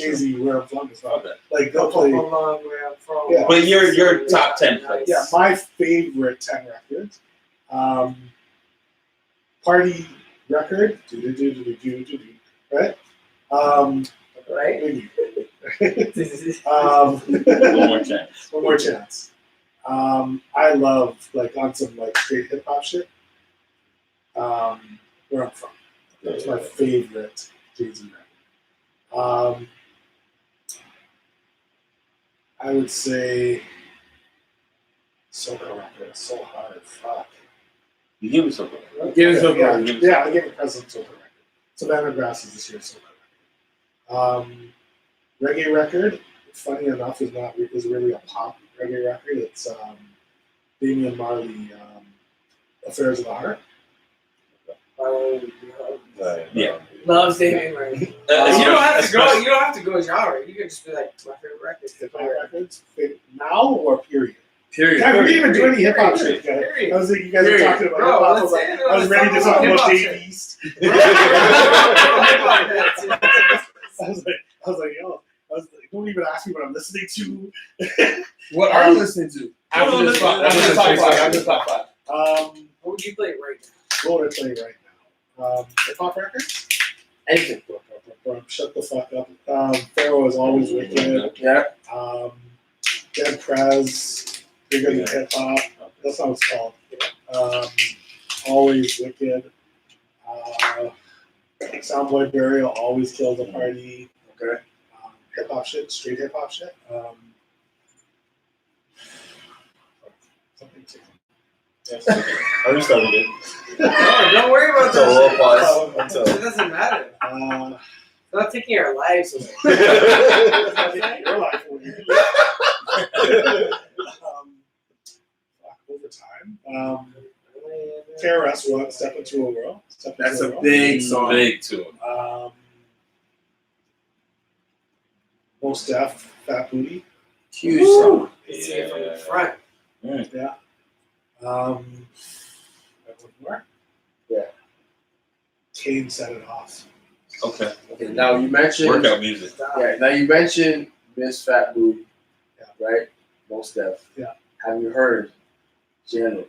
Jay-Z, where I'm from is not Okay. like they'll play. Yeah. But your top 10 plays. Yeah, my favorite 10 records. Party record. Right? Right? One more chance. One more chance. I love like on some like straight hip hop shit. Where I'm from. That's my favorite Jay-Z record. I would say Soca record. It's so hard. Fuck. You give me something. Give us Yeah, a yeah, I gave a present Soca record. Savannah Grass is this year's Soca record. Reggae record, funny enough, is really a pop reggae record. It's Damian Marley, Affairs of the Heart. Yeah. Loves Damian Marley. You don't have to go. You don't have to go genre. You can just be like my favorite record. Hip hop records now or period? Period. Yeah, we didn't even do any hip hop shit. Period. I was like, you guys were Period. talking about Bro, hip hop. let's say it. I was ready to Let's talk talk about about Dave shit. East. Hip I was like, yo, don't even ask me what I'm listening to. What are you listening to? After this top five. What would you play right now? What would I play right now? Hip hop records? Anything. Shut the fuck up. Pharaoh is always wicked. Yeah. Dead Prez, bigger than hip hop. That's not what it's called. Always wicked. Soundboy Burial always kills the party. Okay. Hip hop shit, straight hip hop shit. Something ticking. Yes, okay. I restarted it. No, don't worry about So we'll that. pause. It doesn't matter. It's not taking our lives away. Your life will be. Over time. KRS-One, Step Into a World. That's a big song. Big too. Most Def, Fat Booty. Huge song. It's here from the front. Yeah. One more? Yeah. Kane Set It Off. Okay. Okay, now you mentioned. Workout music. Yeah, now you mentioned Miss Fat Booty. Yeah. Right? Most Def. Yeah. Have you heard Jello?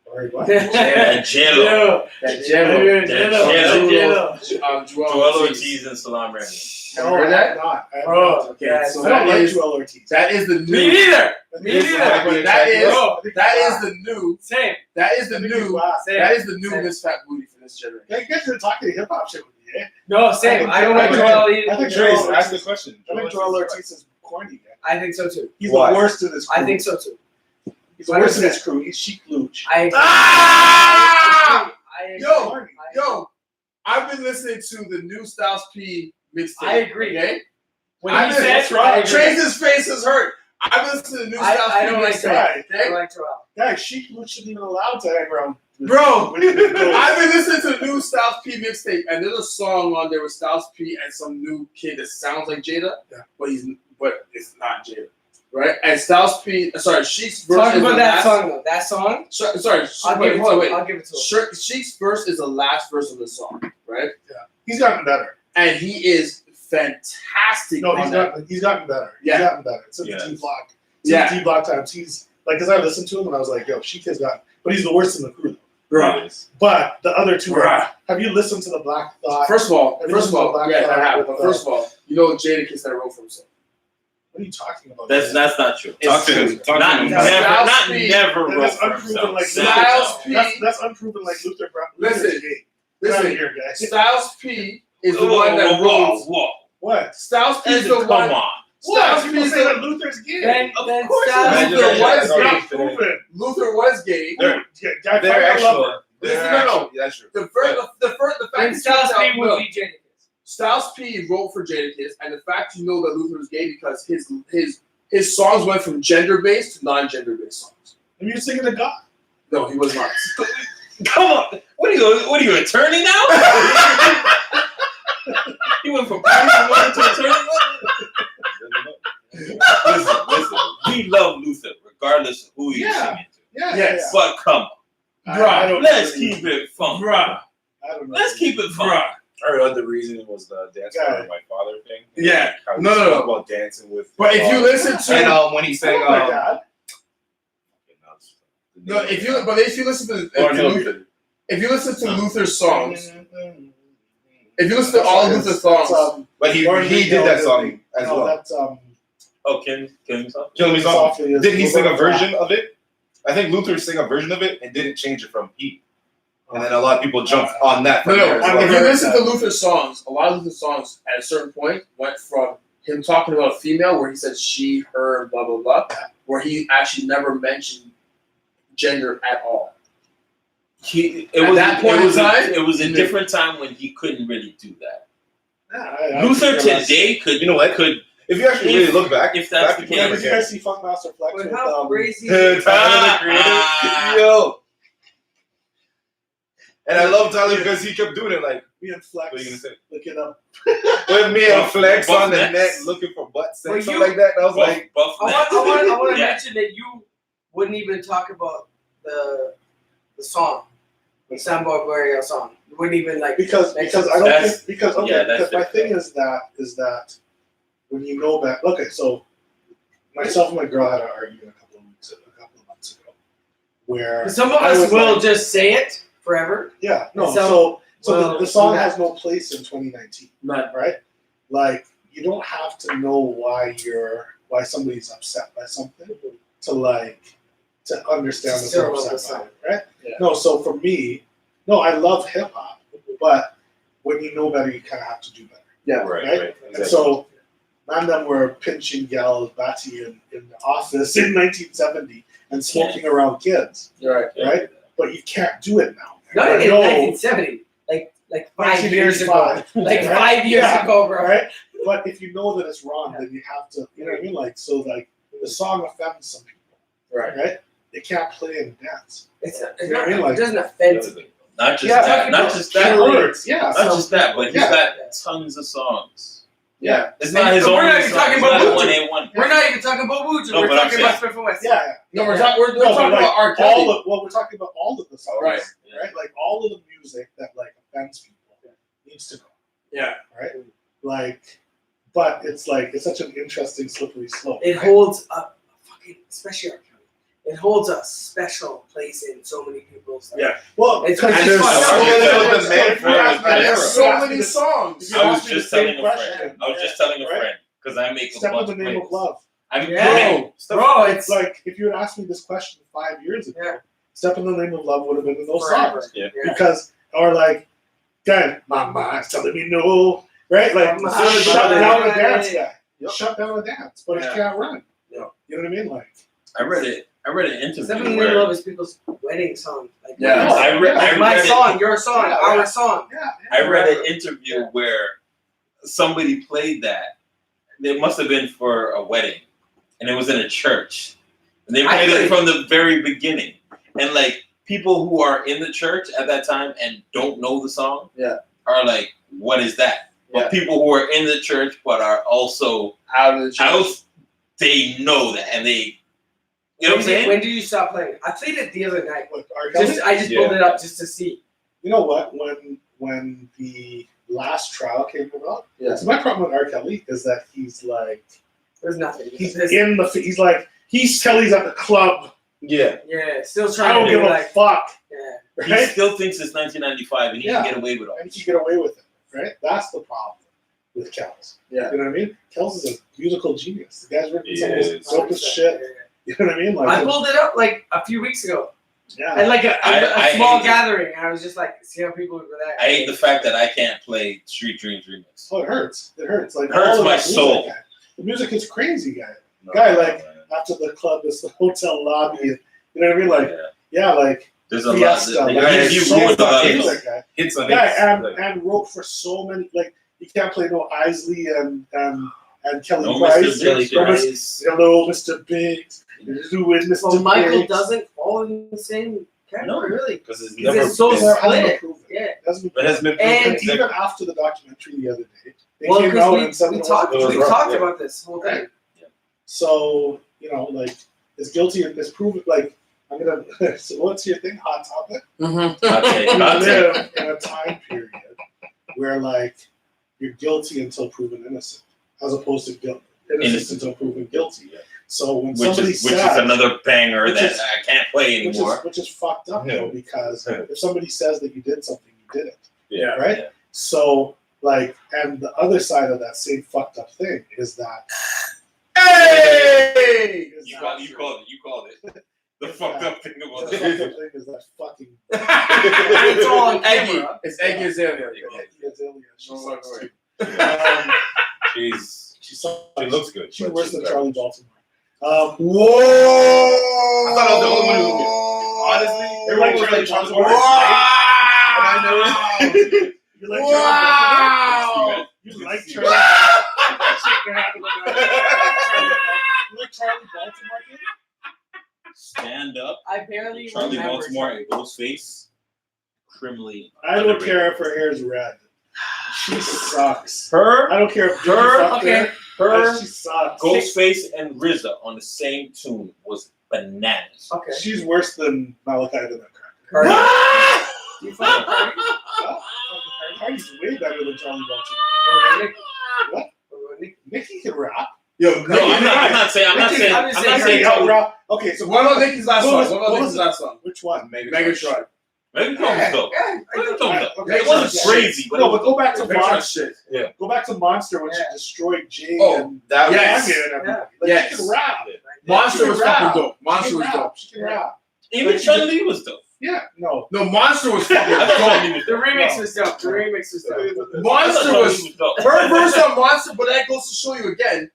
Sorry, what? And Jello. That Jello. Joel Ortiz and Salam Remy. Have you heard that? Not. I have Bro, not. Okay, yeah, so I don't that like is Joel Ortiz. that is the Me new. neither. Me Yes, neither. but that is Bro, the new. same. That is the new. Same. That is the new Same. Miss Fat Booty for this generation. Yeah, you guys are talking hip hop shit with me, eh? No, same. I don't like Joel either. I think Trace, Joel ask the Ortiz, question. I think Joel Ortiz is corny, man. I think so too. He's Why? the worst of this crew. I think so too. He's the worst of this crew. He's Chic Luch. I agree. Ah! I agree. Yo, I've been listening to the new Styles P mixtape. I agree. Okay? When I've he been- said, I agree. Trace's face is hurt. I've listened to the new Styles I P don't like mixtape. that. I Okay? don't like Joel. Guys, Chic Luch isn't even allowed to hang around. Bro, with those. I've been listening to the new Styles P mixtape, and there's a song on there with Styles P and some new kid that sounds like Jada, Yeah. but it's not Jada, right? And Styles P, Sheik's verse Talk is about the that last. song though. That song. Sorry, I'll wait, give it hold on, to wait. him. I'll give it to him. Sheik's verse is the last verse of the song, right? He's gotten better. And he is fantastic. No, on that. he's gotten better. Yeah. He's gotten better. Since Yes. the T Block. Yeah. T Block times. He's like, because I listened to him and I was like, yo, Chic has gotten, but he's the worst in the crew. Bruh. But the other two, Bruh. have you listened to the Black Thought? First of all, Black yeah, Thought I have. with, But first of all, you know Jada Kiss that wrote for himself. What are you talking about? That's not true. It's Talk to true. him. Talk Not to him. never. Styles Not P. never. That's wrote for unproven, himself. like, Styles P. That's unproven like Luther Brown. Listen, Luther's gay. Get out of Listen, here, guys. Styles P is the Whoa, one that whoa, wrote. whoa. What? Styles P is the Come one. on. What? Styles P People is say the that Luther's gay. Then course Styles- Luther was It's gay. not proven. Luther was gay. They're Guy, they're find a actual. lover. Listen, no. That's true. The fact Then that Styles you P know, would be Jadakiss. Styles P wrote for Jadakiss, and the fact you know that Luther was gay because his songs went from gender based to non gender based songs. And you're singing to God. No, he was not. Come on. What are you, attorney now? You went from party lawyer to attorney listen. We love Luther, regardless of who you're Yeah. singing to. Yeah. Yes. But come on. I don't Let's know. keep it fun. Bruh. I don't know. Let's keep it fun. I heard the reason was the dance Yeah. with my father thing. Yeah. How he No, no, spoke no. about dancing with. But if you listen to and when he sang, Oh my God. no, if you listen to Or if no, Luther, if you listen to Luther's songs, Mm-hmm. if you listen to all Luther's songs, But he Lauren did Hill that did song as no, well. that's Oh, Killing Me Softly? Kill Me Softly is Did he sing a Roberta Flack. version of it? I think Luther sang a version of it and didn't change it from Pete. And then a lot of people jumped on that. From there as I've well. if you heard listen that. to Luther's songs, a lot of Luther's songs at a certain point went from him talking about a female where he said she, her, blah blah blah, where he actually never mentioned gender at all. At that point in time, it was a he different time when he couldn't really do that. I Luther think today could, You know what? could If you actually really look back, if that's back the to Yeah, case. did you guys see Funkmaster Flex But with how crazy? Tyler the Creator, yo. And I love Tyler because he kept doing it. Like, me and Flex what are you gonna say? looking up? With me and Flex Buff on the necks. net looking for butt sex, Well, something you- like that. And I was like, Buff I want to Yeah. mention that you wouldn't even talk about the song, the Samba Guerrero song. You wouldn't even like. Because I don't That's- think because okay yeah, that's because my different. thing is that when you know that okay so myself and my girl had an argument a couple of months ago where Some of I us was will like, just say it forever. yeah no So- so well, the song do that. has no place in 2019 None. right like you don't have to know why somebody's upset by something to understand what Still they're love upset the by song. right Yeah. no so for me no I love hip hop but when you know better you kind of have to do better. Right? And so, none of them were pinching gals, Batty in the office in 1970 and smoking around kids, Right. right? But you can't do it now. Not I even know, 1970, like 5 years ago, 1985, like right? 5 years Yeah, ago, bro. right? But if you know that it's wrong, then you have to, you know what I mean? Like, so like the song offends some people, Right. right? They can't play and dance. It's You know what I mean? Like- it doesn't offend me. Not just Yeah, that. Not just that. It hurts, yeah. Not just that, but he's Yeah. got tons of songs. Yeah. It's not his And we're only not even song. talking It's about not Luther. one hit wonder. We're not even talking about Wuju. No, We're but I'm talking saying- about Smith and Wesson. Yeah. No, we're Yeah. talking. We're No, but talking like, about R. Kelly. we're talking about all of the songs, Right. right? Like all of the music that like offends people needs to go, Yeah. right? Like, but it's like it's such an interesting slippery slope. It right? holds a fucking, especially our county. It holds a special place in so many people's lives. Yeah. Well, It's because just there's fun. so It's many- the man if you ask me for- this- There's if so you ask me many this- songs. you I ask was me just the same telling a question, friend. I was just telling a right? friend because I make a Step in bunch the of name of playlists. love. I'm Yeah. Bro, it's Like if you had asked me this question 5 years ago, Yeah. "Step in the Name of Love" would have been in those forever. songs Yeah. because, or like, "God, Mama's telling me no," right? Like Mama, shut Mama, down the Mama. dance guy. Yep. Shut down the dance, but Yeah. he can't run. Yeah. You know what I mean? Like, I read an interview Step in the Name where of Love is people's wedding song. Like, Yeah. No, I read my it- song, your song, Yeah, our yeah. song. yeah. I read an interview where somebody played that. It must have been for a wedding, and it was in a church. And they played it from the very beginning. And like people who are in the church at that time and don't know the song, Yeah. are like, "What is that?" But Yeah. people who are in the church but are also Out of the church. out, they know that, and they, you know what I'm saying? When did you stop playing it? I played it the other night. With R. Kelly. I just pulled it up just to see. You know what? When the last trial came about, Yeah. so my problem with R. Kelly is that he's like There's nothing. he's It's- in the he's like Kelly's at the club. Yeah. yeah, still I trying don't to give do a like fuck, yeah. He right? still thinks it's 1995 and he Yeah. can get away with all And this. he can get away with it, right? That's the problem with Kells. Yeah. You know what I mean? Kells is a musical genius. The guy's written He some of the is. dopest shit. You know what I mean? Like, I pulled it up like a few weeks ago. yeah. And like a I small hate it. gathering. And I was just like, see how people were there. I hate the fact that I can't play Street Dreams remix. Oh, it hurts. It hurts. Like Hurts all of my that music, soul. guy. The music is crazy, guy. No, Guy, like- man. After the club, is the hotel lobby. And, you know what I mean? Like, Yeah. yeah, like There's a lot. Fiesta. That, Like, like, he's you so ruined a lot fucking of good, those. that guy. Hits on Yeah, hits. and, and wrote for so many. Like, you can't play no Isley and Kelly No Price. Mr. Billy No Mr. Price. Hello, Mr. Biggs. You're doing Mr. So Michael Biggs. doesn't fall in the same category, No. really. Because it's Because never it's so been, Well, it hasn't split. been proven. Yeah. It hasn't it been has been And proven. even after the documentary the other day, they Well, came out and because said we it talked wasn't it was rough, yeah. about this whole thing. Right. So, you know, like, is guilty and is proven. Like, I'm gonna. So, what's your thing? Hot topic. Mm-hmm. Hot take, We hot take. live in a time period where like you're guilty until proven innocent, as opposed to innocent Innocent. until proven guilty. Yeah. So when which somebody is says, another banger which that is- I can't play anymore. which is fucked up though, Yeah. because Yeah. if somebody says that you did something, you did it, Yeah. right? Yeah. So like, and the other side of that same fucked up thing is that Hey! is You that- called it. The Is fucked that- up thing the about fucked up it. thing is that fucking It's all on Eggy. camera. It's Eggy Azalea. Azalea. She No, sucks no, too. She's She sucks. She looks good. She's but worse she's than garbage. Charlie Baltimore. Whoa! I thought I was the only one who. Honestly, everyone was like Charlie Baltimore. Wow! And I know. You like Wow! You like Charlie Baltimore? You like Charlie Baltimore? Dude? stand up. I barely Charlie remember. Baltimore and Ghostface. Criminally. I don't underrated. care if her hair is red. She sucks. Her, I don't care if Her- Biggie fucked okay. her, She sucks. Ghostface, and RZA on the same tune was bananas. Okay. She's worse than Malachi the Nutcracker. Cardi. Ah! You fucking Cardi? Cardi's way better than Charlie Baltimore. Or Nick? What? Or Nick? Nicki can rap. Yo, No, I'm not saying. I'm not Nicki, saying. I'm I'm just not saying saying. her- Cardi rap. Okay, so What about Nicki's last What song? was- What about what Nicki's was it? last song? which one? Megatron. Megan was dope. Yeah, Megan I was know. dope. Okay, It wasn't so- crazy, but No, it was but go back to Megatron Monster. shit. Go back to Monster when Yeah. she destroyed Jay Oh, and That was. Yes. Kanye and everybody. Like, Yes. She can rap. Monster She was can rap. fucking dope. She Monster can was rap. dope. She can rap. Even Like, Chun Li was dope. Yeah, no. No, Monster was fucking I thought Chun dope. Li was The dope. remix was dope. The remix was dope. I thought Monster Chun Li was dope. her verse on Monster, but that goes to show you again,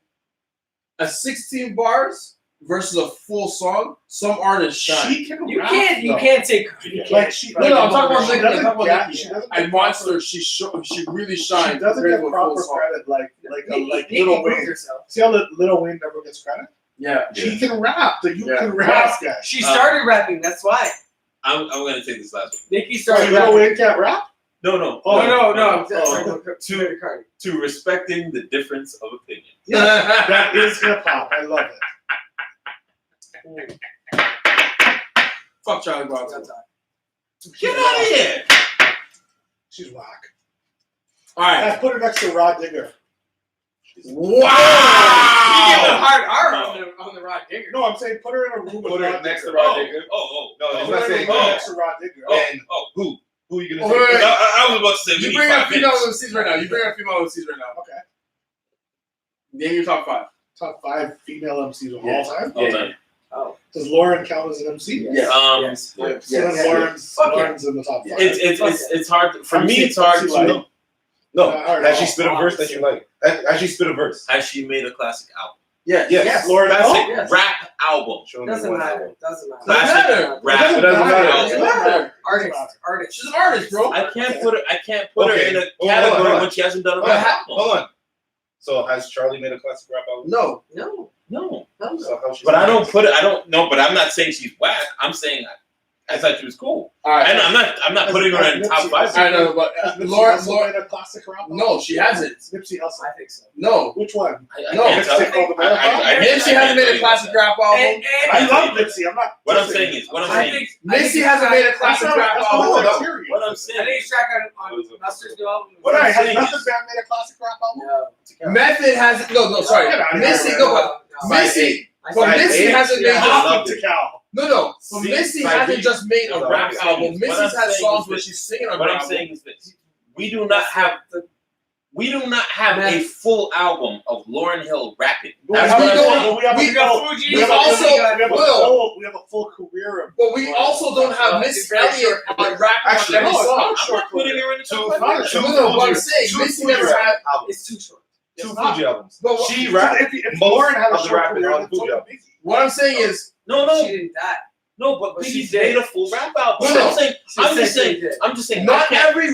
a 16 bars versus a full song. Some artists shine. She can You rap. can't. You though. can't take. You Like can't. she. No, I'm talking about she Nicki, doesn't I'm talking about get- Nicki. she doesn't And get Monster, proper- she really She shined. doesn't compared get to a full proper song. credit like Nicki Lil proved Wayne. herself. See how Lil Wayne never gets credit? Yeah. She can rap. That you Yeah. can rap, guys. She started rapping. That's why. I'm gonna take this last one. Nicki Sorry, started Lil rapping. Wayne can't rap. No, no. Oh, No. Oh. To Cardi. To respecting the difference of opinion. Yes, that is hip hop. I love it. Fuck Charlie Brown. Get out of here. She's whack. All right. I put her next to Rod Digger. You give it a Wow. hard R on the Rod Digger. No, I'm saying put her in a room with Put her Rod next Digger. to Rod Oh, Digger. oh, No, Put he's her not in a saying room oh. next to Rod Digger. oh, And oh. who? Who are you gonna Oh, say? wait, wait. I was about to say we You need bring 5 up female minutes. MCs right now. You bring up female MCs right now. Okay. Name your top 5. Top 5 female MCs of Yeah. all time. All time. Oh. Does Lauren count as an MC? Yeah. Yes. So Yes. then Yes. Lauren's Fuck yeah. in the top 5. It's hard for me. MC It's hard Light. to know. No. alright, Has she I'll- spit a verse that you like? Has she spit a verse? Has she made a classic album? Yes. Yes. Lauren, Classic yes. rap album. Show me Doesn't one matter. album. Doesn't matter. Classic matter. rap It doesn't matter. album. Doesn't matter. Artist. She's an artist, bro. I can't put her Okay. in a Hold on, category hold on. when she hasn't done a Hold on, rap album. hold on. So has Charlie made a classic rap album? No. No. No, So how she but I don't put it. I don't know. But I'm not saying she's whack. I'm saying I thought she was cool. All right. And I'm not putting her in top 5. I know, but Has Nipsey Lauren, Hussle made a classic rap album? no, she hasn't. Nipsey Hussle. I think so. No. Which one? I No, can't it's tell. called The Marathon? Nipsey hasn't made a classic rap album. And I love Nipsey. I'm not. What I'm dissing saying him. is, what I'm I saying think is, Missy hasn't made a classic That's not- rap that's not album. what No. criteria. what I'm I saying. think track on Mustard's new album. What I'm Right, saying has Method is- Man made a classic rap album? No. Method hasn't. No, sorry. Get out of Missy, here, no, man. but Missy. I But think- Missy hasn't made. Yeah, I Hop loved to it. Cal. No. But See, Missy my hasn't beat. just made a That's rap all I'm saying. album. What Missy's I'm had saying songs is where this. she's singing on What her I'm album. saying is this: we do not have a full album of Lauryn Hill rapping. That's we what I'm don't- saying. We have we a got full- Fuji. we have we a- also- we have a Will. we have a full career of. But we also don't have Missy Elliott on rapping Actually, on every no, song. I'm not putting her in the top 5. Two No, but I'm Fuji- saying two Missy Fuji never rap had. albums. It's too short. Two It's not. Fuji albums. But what, She rapped If most Lauren had a of the short rapping career, on then Fuji so did album. Biggie. what I'm saying is, No, She didn't die. but But Biggie's she made did. a full rap album. No, no. I'm saying, She I'm said just she saying, did. I'm just saying. not every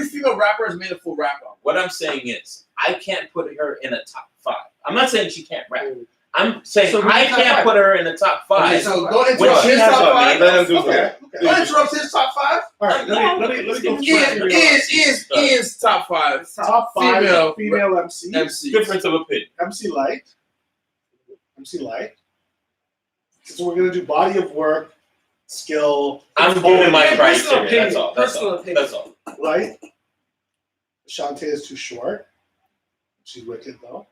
female rapper has made a full rap album. What I'm saying is, I can't put her in a top 5. I'm not saying she can't rap. I'm saying So who's I your top can't 5? put her in the top 5. Okay, so don't When interrupt she his has top a- five. Let him do Okay. that. Don't interrupt his top 5. All right, let me go. Is top 5 top 5 female female MC. MC. Difference of opinion. MC Light. MC Light. So we're gonna do body of work, skill. I'm giving my Personal criteria. opinion. That's all. That's Personal all. opinion. That's all. Light. Shantae is too short. She's wicked though.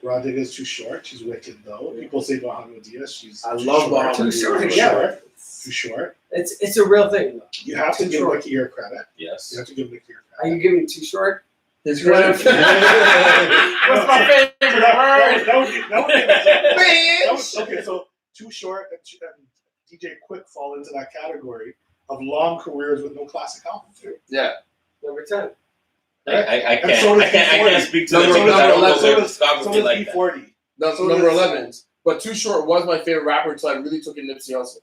Rodriguez is too short. She's wicked though. People say Bahamut Diaz. She's I too love short. Bahamut Too Diaz. short. Too Yeah. short. Too short. It's a real thing. You have to Too give short. Mickey your credit. Yes. You have to give Mickey your Are you credit. giving too short? His What's credit. my favorite word? That was okay. So Too Short and DJ Quick fall into that category of long careers with no classic albums. Yeah. Number 10. I And can't. so I does can't B40. speak to Number them because I don't know 11. their So discography does like that. B40. That's So number does- 11. But Too Short was my favorite rapper until I really took in Nipsey Hussle.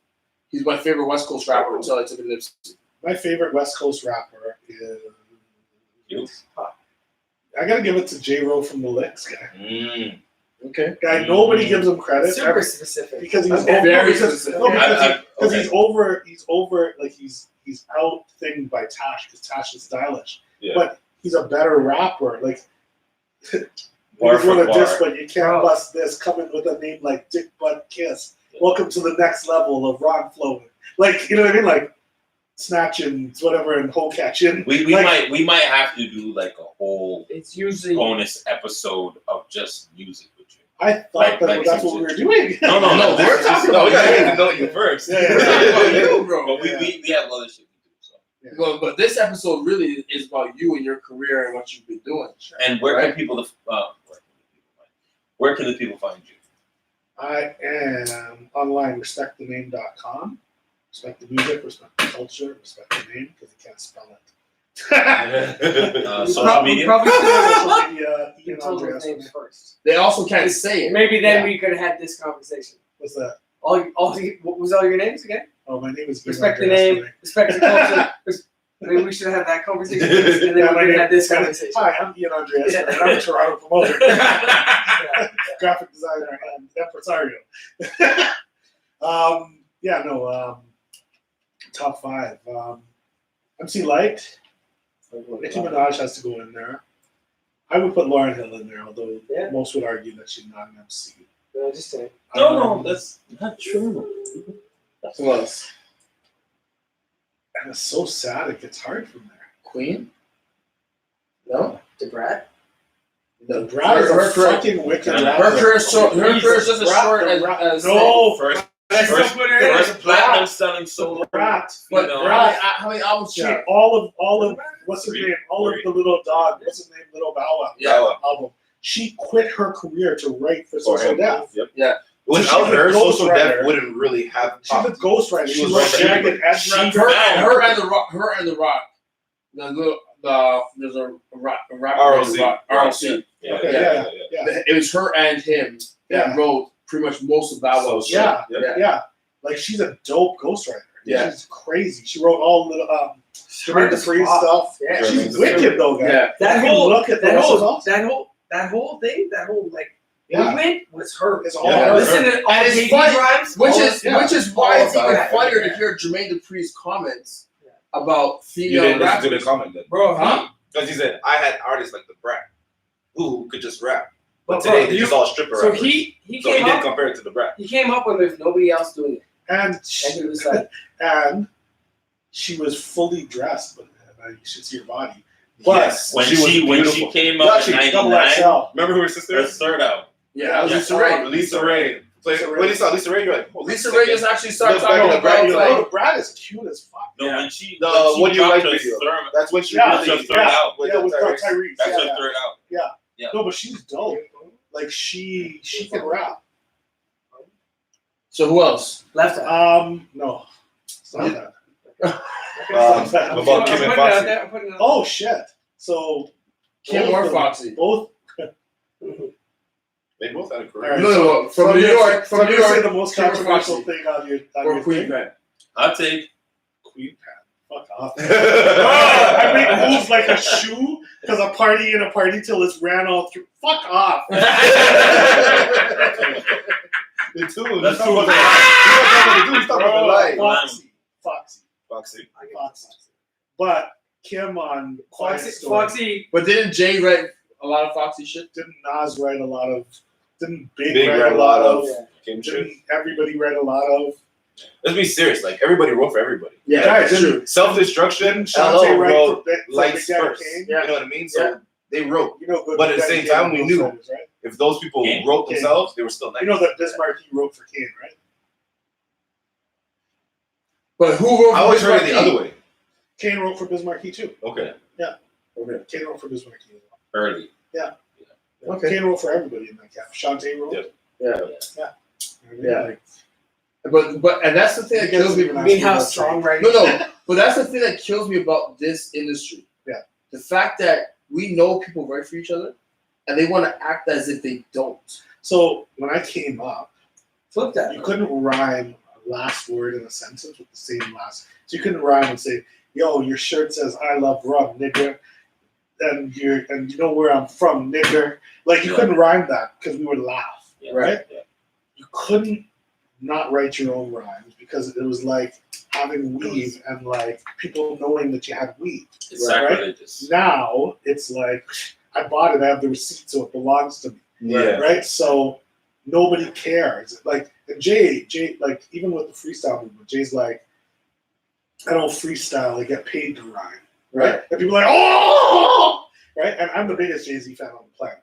He's my favorite West Coast rapper until I took in Nipsey. My favorite West Coast rapper is. You? I gotta give it to J. Ro from the Licks guy. Mm. Okay. Guy, nobody gives him credit Super specific. because he's Okay. over. Very Because, specific. no, because, because Okay. he's over. He's over. Like he's out thinged by Tash because Tash is stylish. Yeah. But he's a better rapper. Like. Bar Niggas wanna for diss, bar. but you can't Bro. bust this coming with a name like Dick Butt Kiss. Welcome to the next level of Ron Flowing. Like, you know what I mean? Like snatching whatever and hole catching. We Like- might have to do like a whole It's usually bonus episode of just music with you. I thought Like that's what we were doing. No, No, this we're is talking just- about- we gotta get to know you first. Yeah, We're talking about you, bro. But we have other shit we do. So. But this episode really is about you and your career and what you've been doing. And where Right. can people where can the people find you? I am online, respectthename.com. Respect the music, respect the culture, respect the name, because you can't spell it. Social media. Probably should have Social media, Ian told Andreas. his name first. They also can't say it. Maybe then Yeah. we could have had this conversation. What's that? What was all your names again? Oh, my name is Ian Respect the Andreas name, today. respect the culture. Maybe we should have had that conversation first, and then Yeah, we my could name- have had this conversation. Hi, I'm Ian Andreas, Yeah. and I'm a Toronto promoter. Yeah. Graphic designer and impresario. Top 5. MC Light. Nicki Minaj has to go in there. I would put Lauryn Hill in there, although Yeah. most would argue that she's not an MC. No, just saying. No, that's not true. Who else? And it's so sad it gets hard from there. Queen? No? DeBrat? The Brad is a her career- fucking wicked her rapper. Her career is just as Brat- short the as, Brat- as No, First I still put her in. first platinum selling solo. Brat. But No. how many albums She she had? all of what's his Three. name? All of the little dog. What's his name? Little Bow Wow Yeah. album. She quit her career to write for Or Social him. Death. Yep. Yeah. So she's Without a her, Social ghostwriter. Death wouldn't really have She's a popped. ghostwriter. She She was wrote right. Jagged Edge. She- Records. Her and the Rock. There's a rapper RLC. named Rock. RLC. Yeah, Okay, yeah, yeah. It was her and him that Yeah. wrote pretty much most of Bow Wow's shit. Yeah. Yep. Yeah. Like she's a dope ghostwriter. Yeah. She's crazy. She wrote all the Jermaine Hard as Dupri fuck. stuff. Yeah. She's wicked though, guys. Yeah. That You whole look at the that rest of whole us. that whole thing, that whole like Yeah. movement was her. It's all Yeah. her. Listen to all And it's JD funny, rhymes, Which all is that- yeah. which is why All it's even about it. funnier Yeah. to hear Jermaine Dupri's comments Yeah. about You female didn't listen to the rappers. comment then. bro. Huh? Because he said, I had artists like the Brat who could just rap. But But today bro, they just all stripper so rappers. he So he came did up. compare it to the Brat. He came up when there's nobody else doing it, And and he was like, and she was fully dressed, but you should see her body. But Yes, When she was she beautiful. came Yeah, up in she double '99, XL. Remember who her sister her is? third album. Yeah, that was Yeah. Lisa Ray. Lisa Ray. When you saw Lisa Ray, you're like, oh, Lisa Ray just actually started Looks talking back at the about Brad, Oh, like, Brad is cute as fuck. No, Yeah. when she The when she What You dropped Like her video. third, That's when she Yeah, really that's her third album. with Yeah, with Tyrese. Tyrese. That's Yeah, her third album. Yeah. No, but she's dope. Like she can rap. so who else? left eye. No. It's not that. About I'm Kim and putting it Foxy. out there. I'm putting it out Oh shit. So Kim both or of them- Foxy? Both. They both had a All career. right, No, so from I'm New gonna York, say- from so I'm New gonna say York, the most Kim or controversial Foxy? thing on your Or Queen thing. Pen? I'll take Queen Pan. Fuck off. I make moves like a shoe because a party and a party till it's ran all through. Fuck off. The two. That's He's two. talking about the Bro, light. Foxy. Foxy. Foxy. But Kim on Quiet Foxy, Storm. Foxy, But didn't Jay write a lot of Foxy shit? Didn't Nas write a lot of? Didn't Big, Big write read a lot of? Kim Chiu. Didn't everybody write a lot of? Let's be serious. Like everybody wrote for everybody. Yeah, Guys, that's true. Self-destruction. Shantae LL write wrote for lights Big Daddy first. Kane? You know what I mean? So they wrote. You know, good But at the Big same Daddy time, Kane we knew. writers, right? If those people Kane. wrote Kane. themselves, they were still nice. You know that Bismarck he wrote for Kane, right? But who wrote? I always heard it Bismarck the other way. Kane wrote for Bismarck too. Okay. Okay. Kane wrote for Bismarck as well. Early. Okay. Kane wrote for everybody in that cap. Shantae wrote. Yeah. Yeah. You know what I mean? Yeah. Like, But and that's the thing that You guys kills me. even I mean, how That's strong right. right No, but that's the thing that kills me about this industry. Yeah. The fact that we know people write for each other, and they want to act as if they don't. So when I came up, Flip that. you couldn't rhyme a last word in a sentence with the same last. So you couldn't rhyme and say, "Yo, your shirt says I love rum, nigga," and you know where I'm from, nigger. Like you Yeah. couldn't rhyme that because we would laugh. Yeah. Right? Yeah. You couldn't not write your own rhymes because it was like having weed and like people knowing that you had weed. It's Right. sacrilegious. Now it's like I bought it, I have the receipt, so it belongs to me. Yeah. Right? So nobody cares. Like and Jay, like even with the freestyle movement, Jay's like, I don't freestyle, I get paid to rhyme. Right? And people are like, oh, right? And I'm the biggest Jay-Z fan on the planet.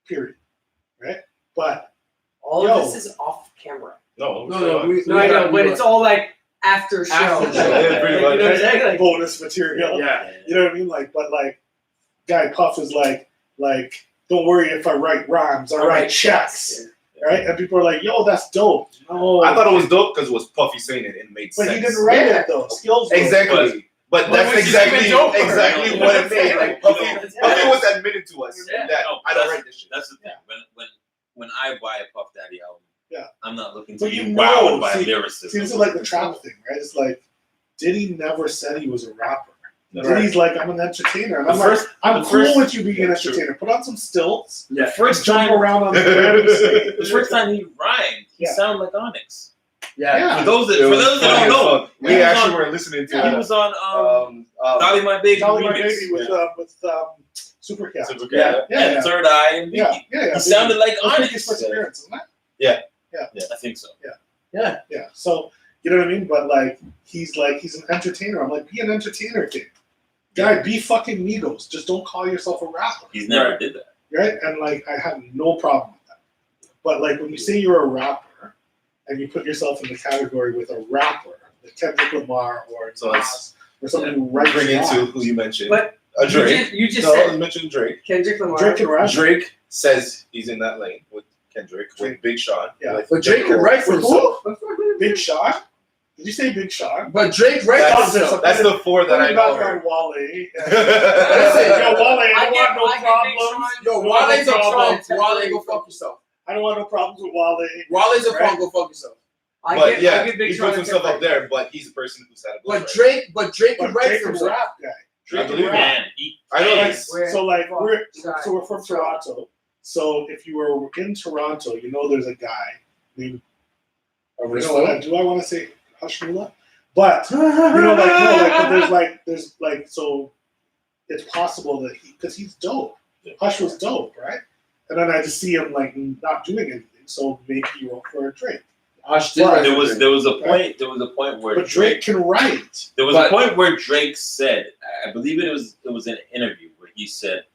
Period. Right? But All Yo. of this is off camera. No. No, we, No, I know, but it's all like after show. After show. Yeah, pretty Like, much. you know what I'm saying? Like, bonus material. Yeah. You know what I mean? Like, but like, Guy Puff is like, don't worry if I write rhymes, I write checks. Right? And people are like, yo, that's dope. No. I thought it was dope because it was Puffy saying it and it made But sense. he didn't write Yeah. it though. Skills wrote it. Exactly. But Well, that's which is exactly even doper. exactly what it made. Like Puffy was admitted to us Yeah. that No, I don't that's- write this shit. That's the thing. When I buy a Puff Daddy album, Yeah. I'm not looking But to you be know, wowed by see, lyricism. See, this is like the trap thing, right? It's like, Diddy never said he was a rapper. No. Diddy's like, I'm an entertainer. And The I'm first- like, I'm the cool first- with you being an Yeah, true. entertainer. Put on some stilts. The Just first jump time, around on the random stage. the first time he rhymed, he Yeah. sounded like Onyx. Yeah. For those It that, was that funny don't as know, fuck. he We was actually on- were listening to he was on Dolly My Baby Dolly My remix. Baby with Supercat. Supercat. Yeah, yeah, and yeah. Third Eye and Yeah, Biggie. yeah, yeah. He sounded like That was Onyx. Biggie's first appearance, isn't it? I think so. Yeah. So you know what I mean? But like he's an entertainer. I'm like, be an entertainer, kid. Guy, be fucking Migos. Just don't call yourself a rapper. He's never Right. did that. Right? And like I have no problem with that. But like when you say you're a rapper and you put yourself in the category with a rapper, like Kendrick Lamar or So Nas or somebody who writes Bring into rhymes, who you mentioned. But Drake. you just No, said you mentioned Drake. Kendrick Lamar. Drake and rap. Drake says he's in that lane with Kendrick, Drake. with Big Sean. Yeah. with But Drake can write for With himself. Big Sean? Did you say Big Sean? But Drake writes for That's, himself. that's the four that I Put it know. back on her. Wale. Listen, Yo, Wale, I don't want no I get Big problems. Sean. Yo, No Wale's a problem. punk. Wale, go fuck yourself. I don't want no problems with Wale. Wale's a Right. punk. Go fuck yourself. But yeah, I get Big he Sean puts himself and up there, but he's a person who's had a But Drake But can write Drake for is himself. rap guy. I Drake believe is it. rap. Man, I know Like, this. Where- so like we're Side. so we're from Toronto. So if you were in Toronto, you know there's a guy named you know what, do I want to say Hushmula? But you know but there's like so it's possible that because he's dope. Hush was dope, right? And then I just see him like not doing anything, so maybe he wrote for Drake. Hush did But write there for was Drake. there was a point where But Drake can write. there was But- a point where Drake said, I believe it was an interview where he said,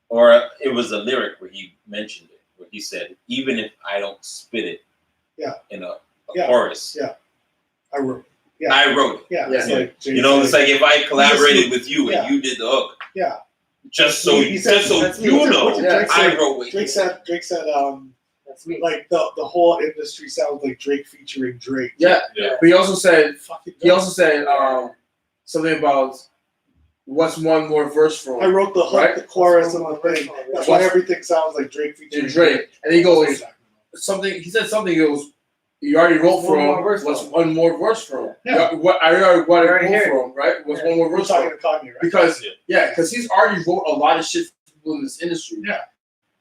or it was a lyric where he mentioned it, where he said, even if I don't spit it, Yeah. in a Yeah. chorus, Yeah. I wrote. Yeah. I wrote it. Yeah, Yeah. it's like Jay You know, it's said. like if I collaborated with you Yeah. and you did the hook, Yeah. just so He said- just so that's you me. know, What did Drake I say? wrote what Drake you said. said That's me. like the whole industry sounds like Drake featuring Drake. Yeah. Yeah. But he also said Fucking something about what's one more verse I from wrote the hook, Right. the chorus, and the thing. That's why everything sounds like Drake featuring Drake, and he goes Exactly. something. He said something. He goes, "You already wrote One more from. verse What's from. one more verse from? Yeah. What I already already wrote heard from, right? What's Yeah. one more We're verse talking from? to Kanye, right? Because because he's already wrote a lot of shit for people in this industry. Yeah.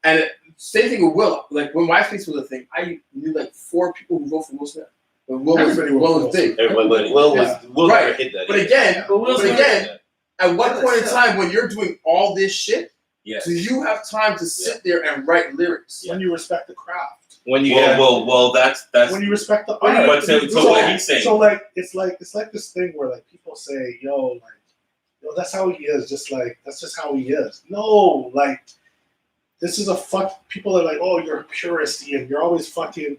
And same thing with Will. Like when MySpace was a thing, I knew like 4 people who wrote for Will Smith. When Will was, Everybody wrote Will for was big. Everybody, Will Yeah. never Right. hit that. But either. again, But Will's but not- again, at what Yeah, point in still. time when you're doing all this shit, Yeah. do you have time to sit there and write lyrics? When you respect the craft. When you Well, that's When you respect the But art. so what he's saying. So like it's like this thing where like people say, yo, that's how he is, that's just how he is. No, like this is people are like, oh, you're a purist, Ian. You're always fucking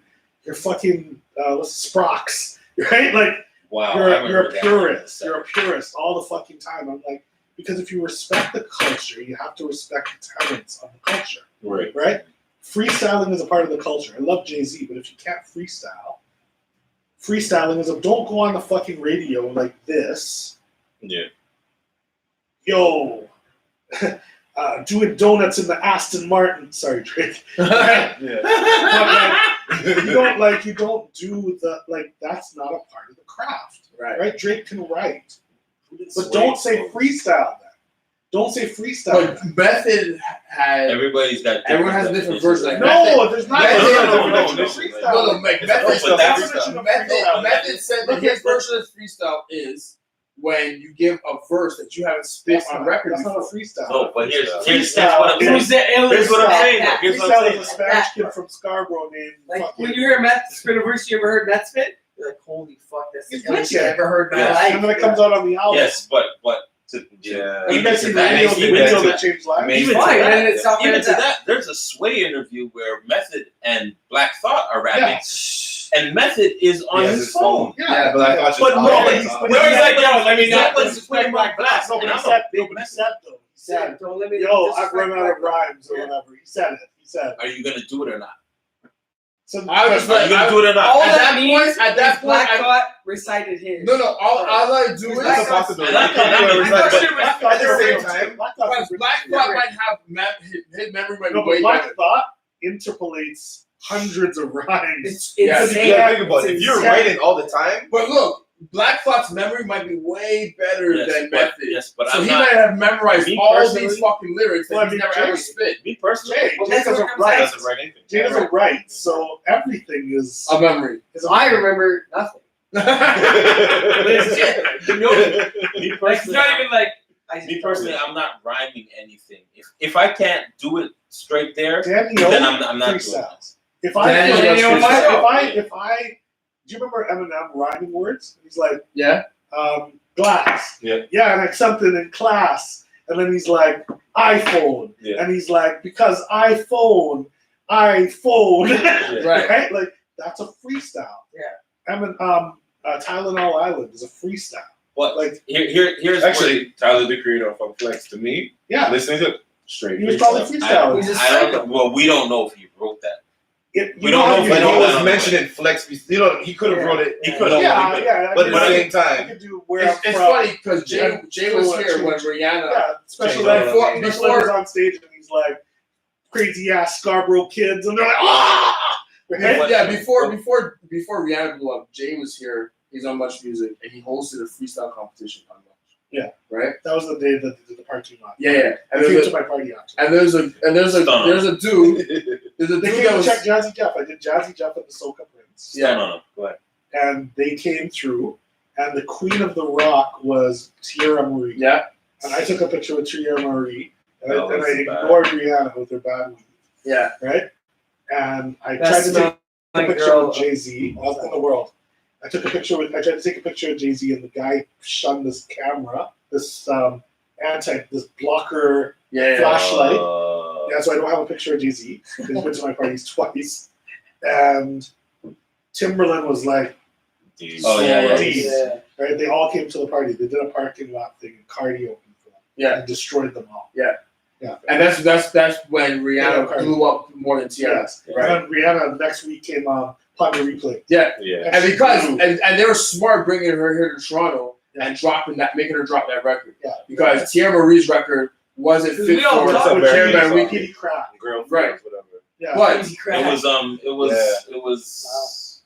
Sprox. Right? Like wow, you're a purist. You're a purist all the fucking time. I'm like, because if you respect the culture, you have to respect the tenets of the culture. right. Right? Freestyling is a part of the culture. I love Jay-Z, but if you can't freestyling is don't go on the fucking radio like this. Yeah. Yo, doing donuts in the Aston Martin. Sorry, Drake. Yeah. You don't do that's not a part of the craft. Right? Drake can write. But don't say freestyle then. Don't say freestyle. But Method had. Everyone has a different version. Like No, there's not. No. Method said that his version of freestyle is when you give a verse that you haven't spit on record That's not before. a freestyle. No, but here's Freestyle what I'm saying. Who's the illest? Here's what I'm saying. Here's what I'm Freestyle saying. is a Spanish kid from Scarborough named Like fucking. when you hear Matt spit a verse, you ever heard Matt spit? You're like, holy fuck, that's the He's illest shit I wicked. ever heard in my Yeah. life. And then it comes out on the album. Yes, but Yeah. You even guys to see the that, video even to that changed lives? Amazing. even to Fine, that, and it's not even to fantastic. that, there's a Sway interview where Method and Black Thought are rapping, Yeah. and Method is on He has his phone. Yeah, But I thought But just nobody's. but No, he's like, but yo, let me not not disrespect Black Thought. No, And but I'm he said, a big he Method. said though. He said, Don't let me yo, disrespect I've run out Black of rhymes or Yeah. whatever. He said it. He said. Are you gonna do it or not? So I was Are you gonna do it or not? All At that that means point- at that is Black point, Thought recited his. No, all I do is Black It's a possibility. And I thought But Black at the same time, Black Thought Black Thought might have his memory might be No, but way Black better. Thought interpolates hundreds of rhymes. It's Yeah, insane. you gotta think about it. If you're insane. writing all the time, But look, Black Thought's memory might be way better than Method. Yes, but So I'm he not. might have memorized Me all personally- these fucking lyrics that Well, I he's mean, never Jay- ever spit. Me personally, Jay, Well, Jay that's what doesn't comes write. out. doesn't write anything. Jay doesn't write, so everything is. A memory. is a I remember nothing. me Like, it's personally, not even like. me personally, I'm not rhyming anything. If I can't do it straight there, Daniel then I'm not doing it. freestyles. If I, Daniel if freestyle. I, do you remember Eminem rhyming words? He's like, Yeah? glass. Yeah. Yeah, and like something in class. And then he's like, iPhone. Yeah. And he's like, because iPhone. Right. Right? Like, that's a freestyle. Yeah. Tylenol Island is a freestyle. But Like, here's Actually, Tyler, the creator of Funk Flex, to me, yeah, listening to it, straight. he was probably freestyle. freestyling. He's a I don't. psycho. Well, we don't know if he wrote that. We don't know if But know he that was on mentioning Flex. He could have wrote it. He could have. Yeah, yeah. But at the But same I time, could do where It's I'm from. funny because Jay was here when Rihanna. Yeah, especially Change like it. before he was on stage and he's like, crazy ass Scarborough kids, and they're like, ah! Right? Yeah, before Rihanna blew up, Jay was here. He's on Much Music, and he hosted a freestyle competition on Much. Yeah. Right. That was the day that they did the party lot. Yeah. And they came to my party actually. And there's a dude. There's a dude They came that to was check Jazzy Jeff. I did Jazzy Jeff at the Soca Prince. Yeah. No. Go ahead. And they came through, and the queen of the rock was Tierra Marie. yeah. And I took a picture with Tierra Marie, and That I was ignored Rihanna with her bad weed, Yeah. right? And I That's tried to take my a picture girl. with Jay-Z all in the world. I tried to take a picture of Jay-Z, and the guy shunned this camera, this this blocker Yeah. flashlight. Yeah, so I don't have a picture of Jay-Z. He's been to my parties twice. And Timberland was like, Oh, yeah. Deep. Yeah. right? They all came to the party. They did a parking lot thing, and Cardi opened for them. Yeah. And destroyed them all. Yeah. Yeah. And that's when Rihanna Yeah, okay. blew up more than Tiana. Yes. Right. And then Rihanna next week came on Ponder Replay. Yeah. And because Ooh. and they were smart bringing her here to Toronto Yeah. and making her drop that record. Yeah. Because Tierra Marie's record wasn't Because fit we don't for talk about Tierra it. Marie. Kitty Crack. Girl, Right. whatever. Yeah. But Easy crap. It was.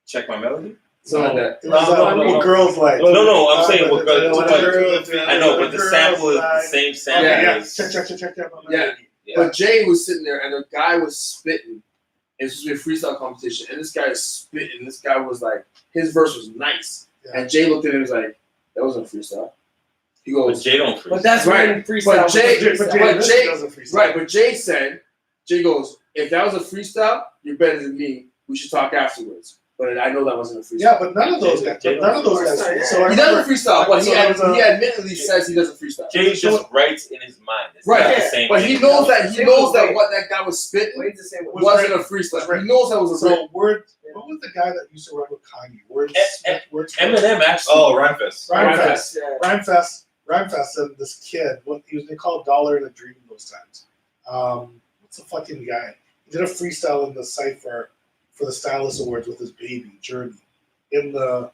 Check my melody. something like that. It was No. what girls like. No, I'm saying what the girls- girls I know, but the girls sample is the like- same Okay, sample. yeah. as- Check that. Yeah. Yeah. But Jay was sitting there and the guy was spitting. It's supposed to be a freestyle competition. And this guy is spitting. This guy was like, his verse was nice. Yeah. And Jay looked at him and was like, that wasn't freestyle. He But goes, Jay don't freeze. But that's Right. when freestyle. But was Jay- freestyle. but Jay- doesn't freestyle. right, but Jay goes, if that was a freestyle, you're better than me. We should talk afterwards. But I know that wasn't a freestyle. Yeah, but none of those guys. So I He remember, doesn't freestyle, but So he it was a- admittedly says he doesn't freestyle. Jay just writes in his mind. It's Right, not the yeah. same But thing. he knows that Same with Wade. what that guy was spitting Wade's the same way. Was wasn't a was freestyle. Ray. He knows that was a So what was the guy that used to run with Kanye? Words. Eminem actually. Oh, Rhymefest. Rhymefest. Yeah. Rhymefest and this kid, they called Dollar in a Dream those times. What's the fucking guy? He did a freestyle in the cypher for the Stylist Awards with his baby, Journey. In the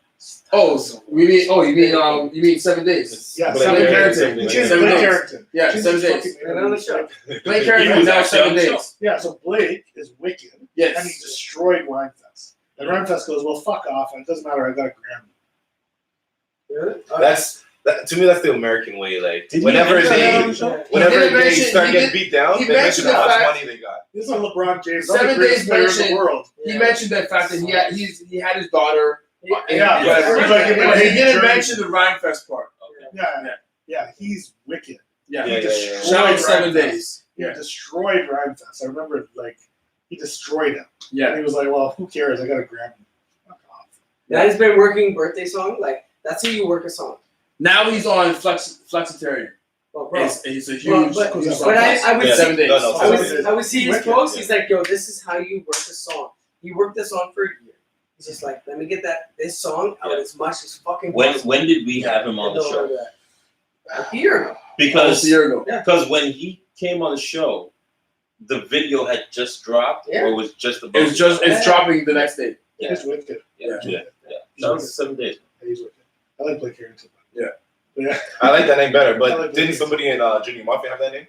you mean 7 days? yeah, Blake Blake Harrington. Harrington. He changed 7 Blake days. Harrington. Yeah, Changed 7 his days. fucking And on the show. Blake He Harrington was now actually 7 on the show. days. Yeah, so Blake is wicked, and he Yes. destroyed Rhymefest. And Rhymefest goes, well, fuck off, and it doesn't matter, I got a Grammy. Really? To me, that's the American way. Like Did he whenever mention that on the they show? whenever He didn't they mention- start he getting did- beat down, he they mention mentioned how the much fact- money they got. This is LeBron James, 7 the greatest days player in the mentioned- world. He mentioned the fact that he had his daughter. Yeah, whatever. he's like, But he didn't Journey. mention the Rhymefest part. Yeah, he's wicked. Yeah. Yeah, destroyed Shout out 7 Rhymefest. days. He Yeah. destroyed Rhymefest. I remember, he destroyed him. And Yeah. he was like, well, who cares? I got a Grammy. Fuck off. That has been working birthday song. Like that's how you work a song. Now he's on Flexitarian. Well, bro. It's a Well, huge. but song. I would Yeah. see, 7 days. No, no, I would see his Wicked, post. yeah. He's like, yo, this is how you work a song. He worked this on for a year. He's just like, let me get this song out Yeah. as much as fucking When possible. when did we have him on the show? A year ago. Because a year ago. because when he came on the show, the video had just dropped Yeah. or was just about. It's dropping the next day. Yeah. He's wicked. Yeah. Yeah. That was 7 days. He's wicked. I like Blake Harrington. Yeah. Yeah. I like that name better, I but like didn't Blake. somebody in Junior Mafia have that name?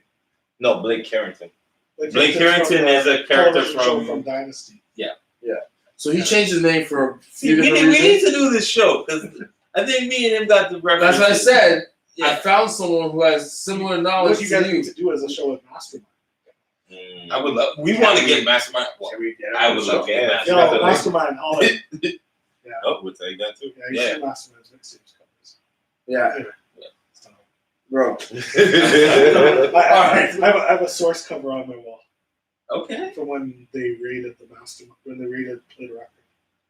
No, Blake Carrington. Blake Harrington is a character television show from- Dynasty. So he changed his name for a See, few we different need reasons. to do this show because I think me and him got the reference. That's what I said. I Yeah. found someone who has similar What knowledge you to guys you. need to do is a show with Mastermind. I would love. We want to get Mastermind. Well, Can we get him I on would the love to show? get Yeah. Mastermind. Yo, Mastermind, all in. Oh, we'll take that too. Yeah, you Yeah. see Mastermind's mixtapes covers. Yeah, Anyway. So, bro. I have a source cover on my wall Okay. from when they rated the Mastermind, when they rated Play the Record,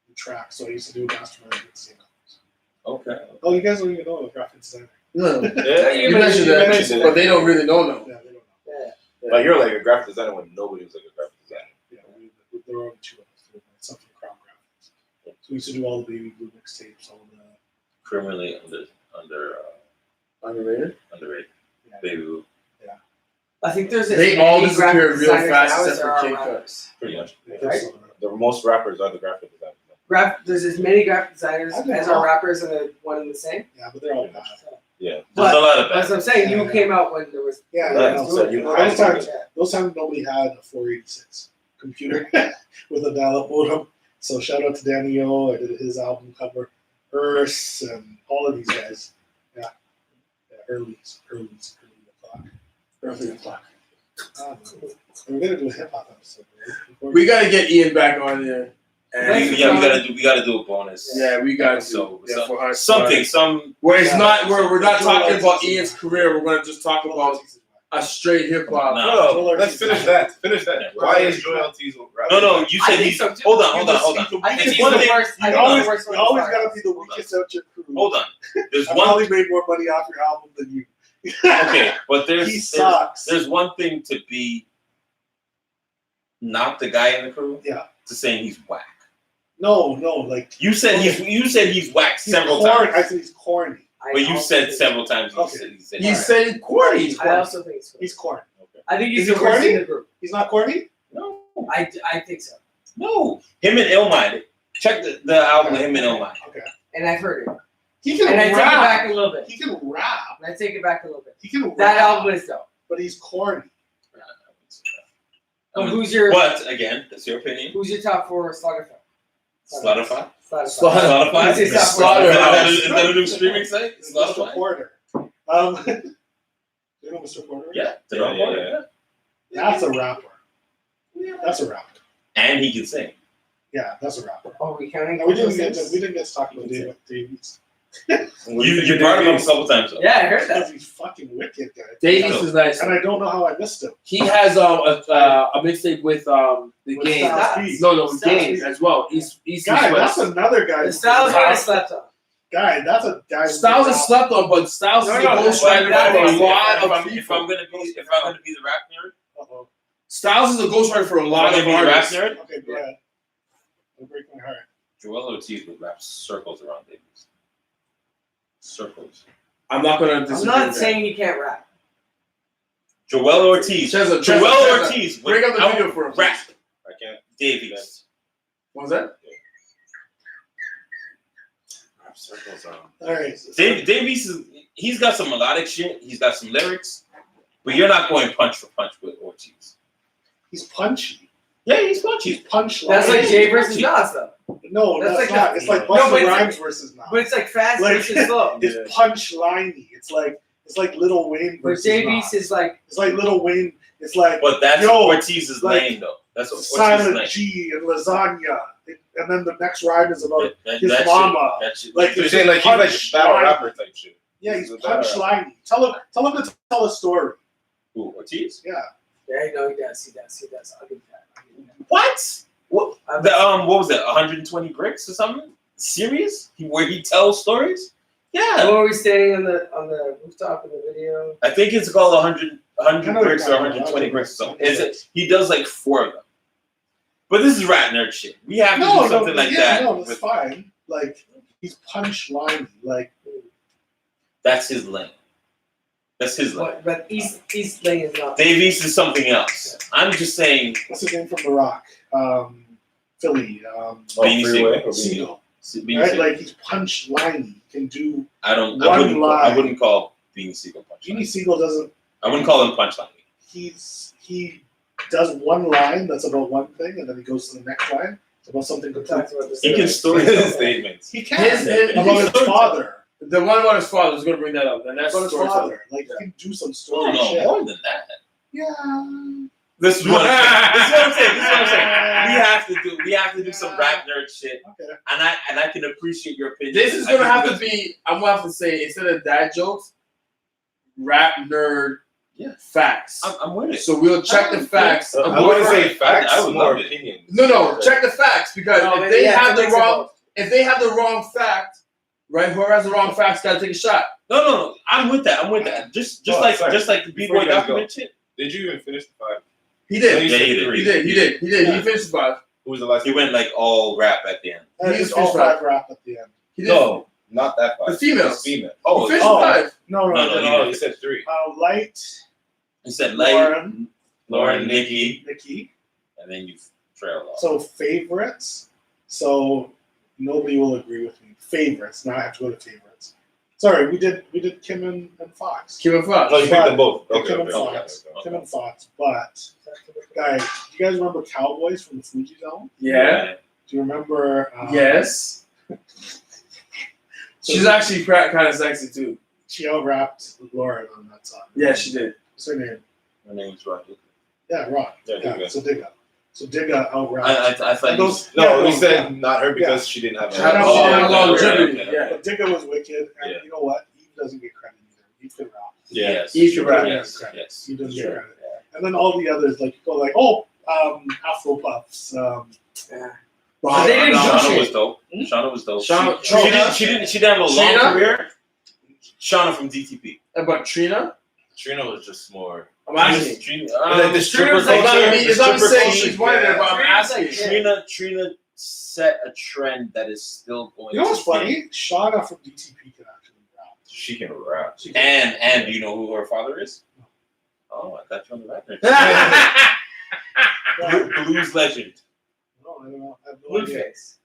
the track. So I used to do Mastermind mixtape covers. Okay. Oh, you guys don't even know the graphic designer. No, Yeah. you mentioned that, mentioned but they don't really know now. Yeah, they don't know. Yeah. Like you're like a graphic designer when nobody was like a graphic designer. Yeah, there were only two of us. Something Crown Graphics. So we used to do all the Baby Blue mixtapes, all the. Criminally Underrated. underrated. Yeah. Baby Blue. I think there's as They many all graphic disappeared real designers fast now as except there for are Kid rappers. Pretty much. Right? The most rappers are the graphic designers. There's as many graphic designers I know. as are rappers and they're one and the same. Yeah, but they're all bad. Yeah. There's But- a lot of That's that. what I'm saying. You Yeah. came out when there was. Yeah, Yeah, no, so you- those times, Yeah. those times nobody had a 486 computer with a dial-up modem. So shout out to Danny O. I did his album cover, Urs, and all of these guys. Yeah, early o'clock. Early o'clock. We're gonna do a hip hop episode. Right? We gotta get Ian back on there. And We gotta do a bonus. yeah, we got to. So, Yeah, so- for her- something, some Where it's Yeah. not where we're not Joel talking about Ortiz. Ian's career. We're gonna just talk about a straight hip hop. No. No, let's finish that. Finish that. Why is Joel Ortiz a rapper? No, you I said think he's. so, too. Hold on. I think It's he's one the thing. worst. I You think always, he's the worst you one always to gotta fire. be the weakest out your crew. Hold on. There's I one. probably made more money off your album than you. Okay, but He there's sucks. there's one thing to be not the guy in the crew. Yeah. To saying he's whack. No, like You said he's whack he's several corny. I times. said he's corny. But you also said think- several times. Okay. He said He said corny. I also think it's. He's corny. I think he's Is he the worst corny? in the group. He's not corny. no, I think so. no. Him and Illmind. Check the album with him and Illmind. Okay. And I've heard it. He can And I take it rap. back a little bit. He can rap. And I take it back a little bit. He can That rap. album is dope. But he's corny. But who's your But again, that's your opinion. who's your top four Slaughterfly? Slaughterfly. Slaughterfly. Slaughterfly. Who's your top four? Slaughterhouse. Is that a new streaming site? Mr. Slaughterfly. Porter. You know Mr. Porter? Yeah. Yeah. That's a rapper. That's a rapper. And he can sing. Yeah, that's a rapper. Oh, we counting? No, we didn't get to talk about David Davies. You brought him up a couple times though. Yeah, I heard that. Because he's fucking wicked, guy. Davies is nice. And I don't know how I missed him. He has a mixtape with the With game. Styles P. No, Styles game P. as well. East Guy, West. that's another guy. The Styles already slept on. Guy, that's a guy. Styles is slept on, but Styles No, is no, a ghostwriter but for a if lot of If people. I'm gonna be the rap nerd, Uh-oh. Styles is a ghostwriter for a lot if of I'm gonna be the rap artists. nerd, Okay, go ahead. Don't break my heart. Joel Ortiz would wrap circles around Davies. Circles. I'm not gonna I'm disagree. not with that. saying he can't rap. Joel Ortiz. Cheza, Joel Ortiz. Bring up the would video for him. rap I can't. Davies. What was that? Rap circles. All right. Davies he's got some melodic shit. He's got some lyrics, but you're not going punch for punch with Ortiz. He's punchy. Yeah, he's punchy. He's punch. That's like Yeah, Jay he's versus punchy. Nas, though. No, that's that's like not. a- It's like No, but Busta it's like- Rhymes versus Nas. But it's like fast Like- versus slow. It's punch liney. It's like Lil Wayne But versus Davies Nas. is like, It's like Lil Wayne. It's like But that's Yo, Ortiz's like, lane, though. That's what Ortiz's Silent lane. G and lasagna, and then the next rhyme is about That his shit- mama. that shit- Like, So you're saying like he's like punch battle line. rapper type shit. Yeah, he's He's a battle punch rapper. liney. Tell him to tell a story. Who, Ortiz? Yeah. yeah, I know he does. He does. I'll give that. What? What? What was it? 120 bricks or something? Serious? Where he tells stories? Yeah. What were we standing on the rooftop in the video? I think it's called 100 I know bricks or what you're talking 120 about. bricks or something. He does like 4 of them. But this is rap nerd shit. We have to do something like that. No, that's with- fine. Like he's punch liney. Like That's his lane. That's his lane. But East Lane is not. Davies is something else. I'm just saying. what's his name from The Rock? Philly. Beanie Freeway or Siegel. Beanie Right? Siegel. Like he's punch liney. He can do. I one wouldn't line. call Beanie Siegel punchline. Beanie Siegel doesn't. I wouldn't call him punchline. He does one line that's about one thing, and then he goes to the next line. It's about something We completely. talked about this. He can earlier. story His tell. statements. He can. His About his father. The one about his father was gonna bring that up, and that's About his storytelling. father. Like he can do some Oh, story no, shit. more than that. Yeah. This is what I'm saying. We have to do some rap nerd shit, Okay. and I can appreciate your opinion. This is I gonna think have to because- be. I'm gonna have to say instead of dad jokes, rap nerd Yeah. facts. I'm with it. So we'll check the facts. of I wouldn't whoever- say facts. I would more love it. opinions. No, check the facts because No, if but they yeah, have to the mix it wrong, both. if they have the wrong fact, right? Whoever has the wrong facts got to take a shot. No, I'm with that. Just Oh, like sorry. the Before B-boy you guys document shit. Did you even finish the 5? He did. You Yeah, said he did. 3. He did. Yeah. He finished the 5. Who was the last? He went like all rap at the end. And He's it's all finished 5 rap at the end. He did. No, not that 5. The females. It's female. He Oh, finished oh. the 5. No, No, No, you said 3. Light, he said Lauren, Lauren, Nikki, Nikki. and then you trail off. So favorites. So nobody will agree with me. Favorites. Now I have to go to favorites. Sorry, we did Kim and Fox. Kim and Fox. No, you picked them both. Yeah, Okay, Kim and okay. Fox. Kim and Fox. But guys, do you guys remember Cowboys from the Fuji Zone? Yeah. Do you remember? Yes. She's actually kind of sexy too. She out-rapped Lauren on that song. Yeah, she did. What's her name? Her name's Roger. Yeah, Rock. Yeah, Digga. So Digga. So Digga out-rapped. I thought And you those- No, yeah, we no, said not her because she didn't have. She had a- a Oh, long okay, longevity. okay. Yeah. But Digga was wicked, and Yeah. you know what? Eve doesn't get credit either. Eve can rap. Yes. He should rap. Yes. Yes. He doesn't Yeah. get credit. And then all the others, like go like, Afro Puffs. Yeah. But they didn't no, do Shauna was dope. Shauna was dope. Shauna- She didn't have a long Trina? career. Shauna from DTP. But Trina, Trina was just more. I'm asking. Trina, Like the stripper It's not culture. me. It's not me stripper saying culture, she's one of them, yeah. but I'm Trina's asking. like- Trina set a trend that is still going. You know what's to be. funny? Shauna from DTP can actually rap. She can rap. She can And do you know who her father is? Oh, I got you on the record. Yeah. Blues legend. No, I don't know. I have no idea. Blueface.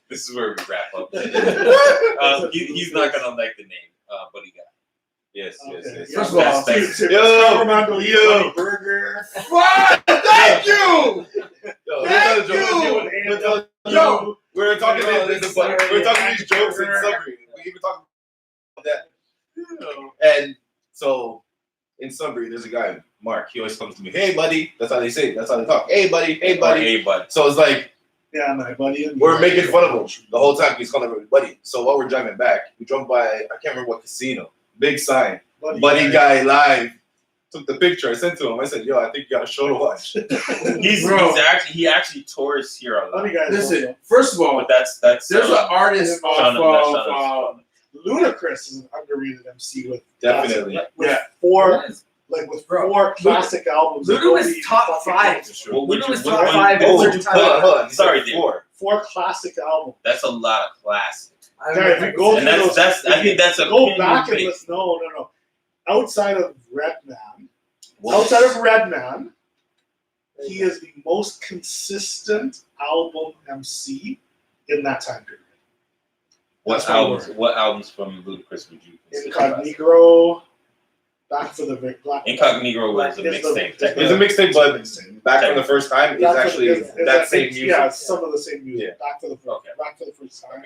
This is where we wrap up. He's not gonna like the name, but he got. Yes, yes, Okay. yes. First of all, Yo, Burger. What? Thank you. Yo, Thank Yo, we're talking we're talking these jokes in Sudbury. We even talking about that. And so in Sudbury, there's a guy, Mark. He always comes to me, "Hey, buddy." That's how they say it. That's how they talk. "Hey, buddy. Hey, buddy." Hey, bud. So it's like Yeah, my buddy. And We're making fun of him the whole time. He's calling everybody buddy. So while we're driving back, we drove by, I can't remember what casino. Big sign. Buddy guy live. Took the picture. I sent to him. I said, "Yo, I think you got a show to watch." He actually tours here a lot. Funny guys. Listen, first of all, But that's there's an artist Sean- of Ludacris is an underrated MC with Definitely. with Yeah. four classic albums. Luda was Nobody top fucking 5. knows. Well, Luda was what- top what- 5 oh, every time. Hold on. Sorry, Sorry, dude. 4. 4 classic albums. That's a lot of classics. I Yeah, if you go And through that's those, I think that's a go back and opinion-based. listen. No. Outside of Redman, he is the most consistent album MC in that time period. What That's my albums? word. What albums from Ludacris would you consider? Incognito, Back for the Black. Incognito was a Is the- mixtape. is the- It's a mixtape, but back from the first time is Back for the- actually is that same music. Yeah, it's some of the same music. Yeah. Back for the Okay. first time.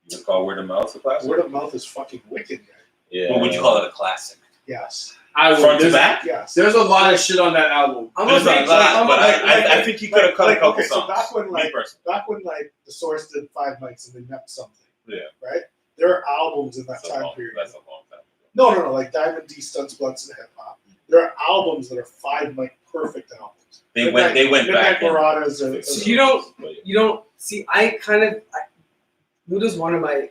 You would call Word of Mouth a classic? Word of Mouth is fucking wicked, guy. Yeah. What would you call it a classic? Yes. I Front to there's, back? Yes. there's a lot of shit on that album. I'm There's gonna a lot, but I think he could have cut a couple okay, so songs. back when Me personally. the Source did 5 nights and they met something. Yeah. Right? There are albums in that That's a time long- period. That's a long time. No, like Diamond D, Stunts, Blunts, and Hip Hop. There are albums that are 5 night perfect albums. They went back. Midnight Marauders. Are, So you don't see. Luda's one of my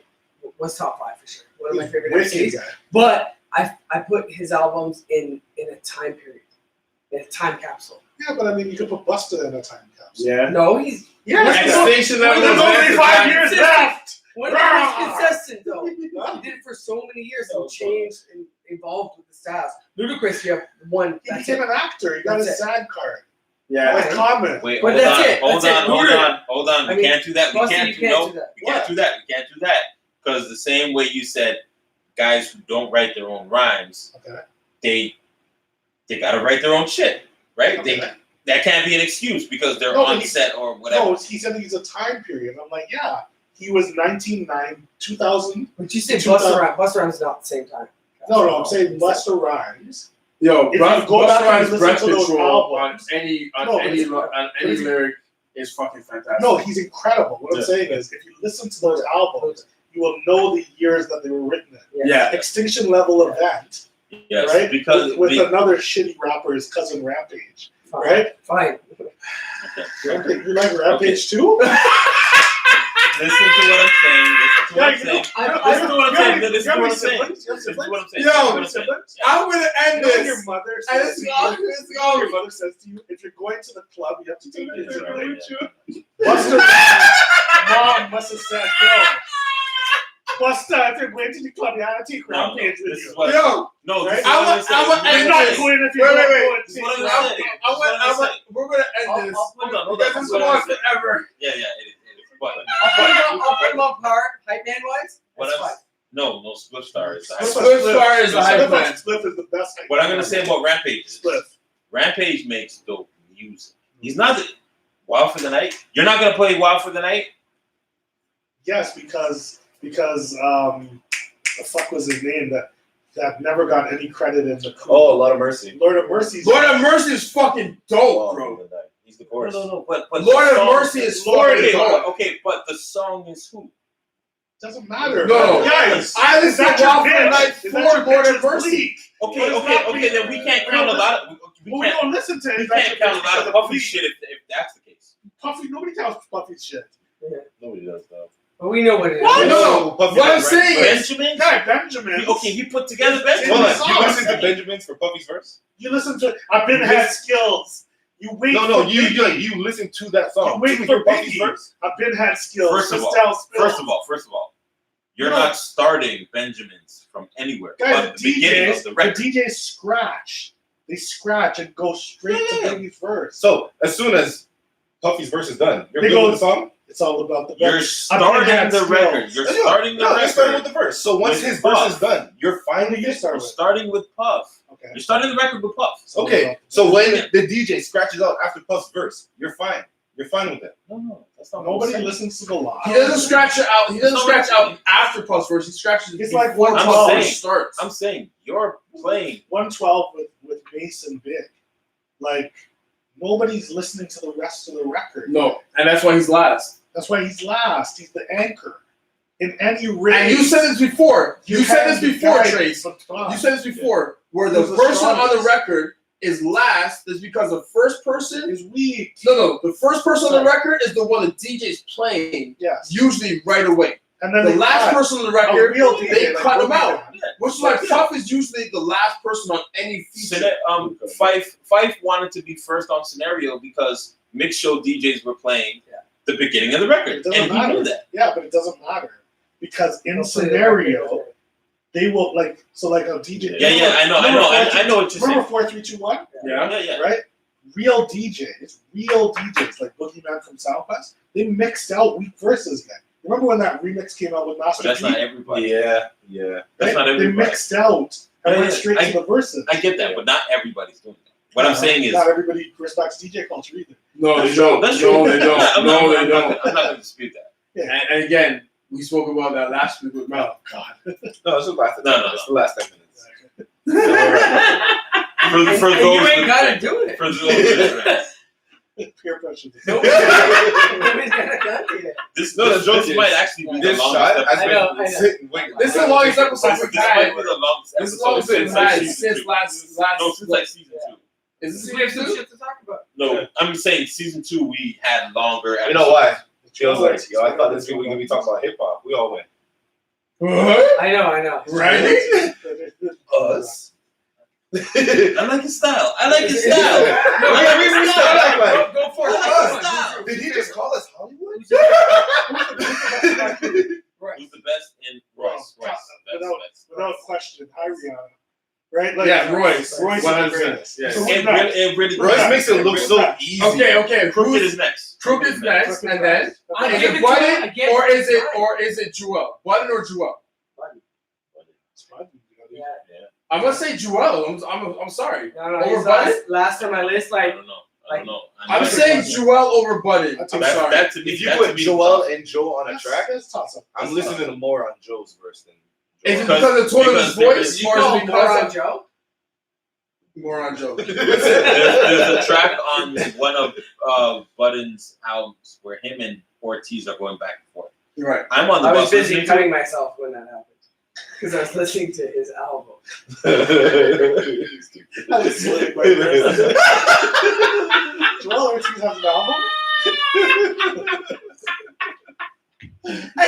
top 5 for sure. One of my favorite wicked MCs. guy. But I put his albums in a time period, in a time capsule. Yeah, but I mean, you could put Busta in a time capsule. Yeah. No, he's Extinction level. There's is only next 5 time. years left. one Rah! he's consistent though. He did it for so many years and changed and evolved with the styles. Ludacris, you have one. He That's became it. an actor. He got That's his it. SAG card. Yeah. Like Common. Wait, But hold that's on, it, hold that's it. on, hold Luda. on, hold on. I We mean, can't do that. We Busta, can't you do can't no. do that. We can't do that. We can't do that. Because the same way you said, guys who don't write their own rhymes, Okay. they gotta write their own shit, right? Okay. That can't be an excuse because they're No, on but set or whatever. No, he said he's a time period. I'm like, yeah. He was 1990, 2000. But you said 2000. Busta Rhymes not the same time. No, I'm saying Busta Rhymes. Yo, If you Busta go back and Rhymes' listen breath to those control on albums- any No, but if you- lyric is fucking fantastic. No, he's incredible. What I'm Yeah. saying is, if you listen to those albums, you will know the years that they were written in. Yeah. Extinction level event, Yes, right? because with another shitty rapper's cousin Rampage, Fine. right? Fine. Rampage, you like Rampage too? listen to what I'm saying. Listen to what I'm saying. Listen to what I'm saying. Listen to what I'm saying. Listen to what I'm saying. Yo, Listen to what I'm saying. Yeah. I'm gonna end You know when this. your mother And says it's to you, all- it's all- your mother says to you, if you're going to the club, you have to take It's this. all right, Busta Rhymes' mom must have said, yo, Busta, if you're going to the club, you have to take No, Rampage this with is you. what. Yo, No, Right? this is what I'm gonna say. I want- You're end not this. going if you're Wait, going wait, to This is what I'm gonna say. we're gonna end this. Hold on, hold Because on. this will last forever. Yeah, it is. But I'll put him up hard, hype man wise. what That's I'm fine. no Split Star is the high. Split Star is the high plan. Spliff is the best. What I'm gonna say about Rampage is Spliff. Rampage makes dope music. He's not the Wild for the Night. You're not gonna play Wild for the Night. Yes, because the fuck was his name that never got any credit in the coup. Oh, a lot of mercy. Lord of Mercy's Lord of Mercy is fucking dope, Oh, bro. he's the chorus. No. But Lord the of song- Mercy is Lord fucking is- dope. Okay, but the song is who? Doesn't matter. No. guys. I is listened that to your Wild for the bitch? Night Is that for your Lord of bitch's Mercy. bleak? Okay, Well, it's not okay. Then we can't count a lot of. Well, we We can't. don't listen to it. We Is that can't your count a bitch lot because of of Puffy bleak? shit if that's the case. Puffy, nobody counts Puffy shit. Nobody does though. But we know what it is. What? No, Puffy what I'm does saying right is- Benjamin. Guy, Benjamin. He put together It's- Benjamin. Hold it's on, you song. listen to Benjamin's for Puffy's verse? You listen to I've been had skills. You wait No, for you Biggie. you listen to that song. You wait You for hear Puffy's Biggie. verse? I've been had skills. First of all, Estelle Spill. First of all, you're No. not starting Benjamins from anywhere. Guys, But the beginning of the record. DJs scratch. They scratch and go straight to Yeah. Biggie's verse. So as soon as Puffy's verse is done, you're They good go- with the song? It's all about the You're I've been starting had the skills. record. You're starting the No, let's start with record. the verse. So once with his Puff. verse is done, you're fine Who with do you it? start You're with? starting with Puff. Okay. You're starting the record with Puff. Okay, so when the DJ scratches out after Puff's verse, you're fine. You're fine with it. No, that's not Nobody what I'm saying. listens to the live. He doesn't scratch it out. He doesn't No, scratch out after Puff's verse. He scratches It's before like 112. Puff's I'm verse saying- starts. I'm saying you're playing. 112 with Mason Big. Like Nobody's listening to the rest of the record. No, and that's why he's last. That's why he's last. He's the anchor. In any race. And you said this before. You said have this the before, guy Trace. at the top. You said this before. Where the Who's the person on the strongest? record is last is because the first person is weak. No, the first person on the Sorry. record is the one the DJ's playing, Yes. usually right away. And then The they last cut. person on the A record, real DJ, they like cut him Boogie out. Man. Which is why Puff is usually the last person on any So feature. that Fife wanted to be first on Scenario because mix show DJs were playing the beginning of the record, It doesn't and he matter. knew that. Yeah, but it doesn't matter. Because in They'll play the scenario, record. they will like a DJ. Yeah, I know what you're Remember saying. 4, 3, 2, 1? Yeah. Right? Real DJs like Boogie Man from Southwest, they mixed out weak verses then. Remember when that remix came out with But Master that's P? not everybody. Yeah. That's not They everybody. mixed out and Yeah, went straight I- to the verses. I get that, but not everybody's doing that. What I'm saying is, not everybody respects DJ culture either. No, they That's don't. true. No, they don't. I'm No, not- they I'm don't. not going to dispute that. And again, we spoke about that last week with Mel. Oh God. No, it's the last 10 No, minutes. The last 10 minutes. For And those you ain't that- gotta do it. For those that- Peer pressure. Nobody's gonna cut it. this No, the this, joke this is- might actually be the This longest shot, episode. I know. Sit and wait. This is the longest episode This we've might had. be the longest This is episode longest we've had season since two. last. No, since like season two. Is this We have season some 2? shit to talk about. No, I'm saying season 2 we had longer episodes. You know why? It was like, yo, I thought this week we were going to be talking about hip hop. We all went. What? I know. Right? Us? I like his style. I like his style. No, I like his style. Like, Go for it. I like his style. did he just call us Hollywood? Who's the best in Royce? Royce. Best. Without question, hi Rihanna. Right? Like, Yeah, Royce. Royce is the 100%. greatest. Yeah. So It really Royce makes it look so Royce- easy. Okay. Crooked is next. Crooked is next, and then I is give it it to Button him again. or is it Joel? Button or Joel? It's fun. Yeah. I'm gonna say Joel. I'm sorry. No, Over he's Button? last on my list. I Like, don't know. I don't know. I'm Button. saying Joel over Button. That's I'm okay. sorry. That to me, If you that put to me- Joel and Joe on a That's- track, that's toss-up. I'm That's listening to more on Joe's verse than Is it Joel. because of the tone of his because there voice, is- or you is call it more on because of Joe? more on Joe? There's a track on one of Button's albums where him and Ortiz are going back and forth. Right. I'm on the I was bus busy listening to cutting myself when that happened because I was listening to his album. That's slick, my friend. Joel Ortiz has an album?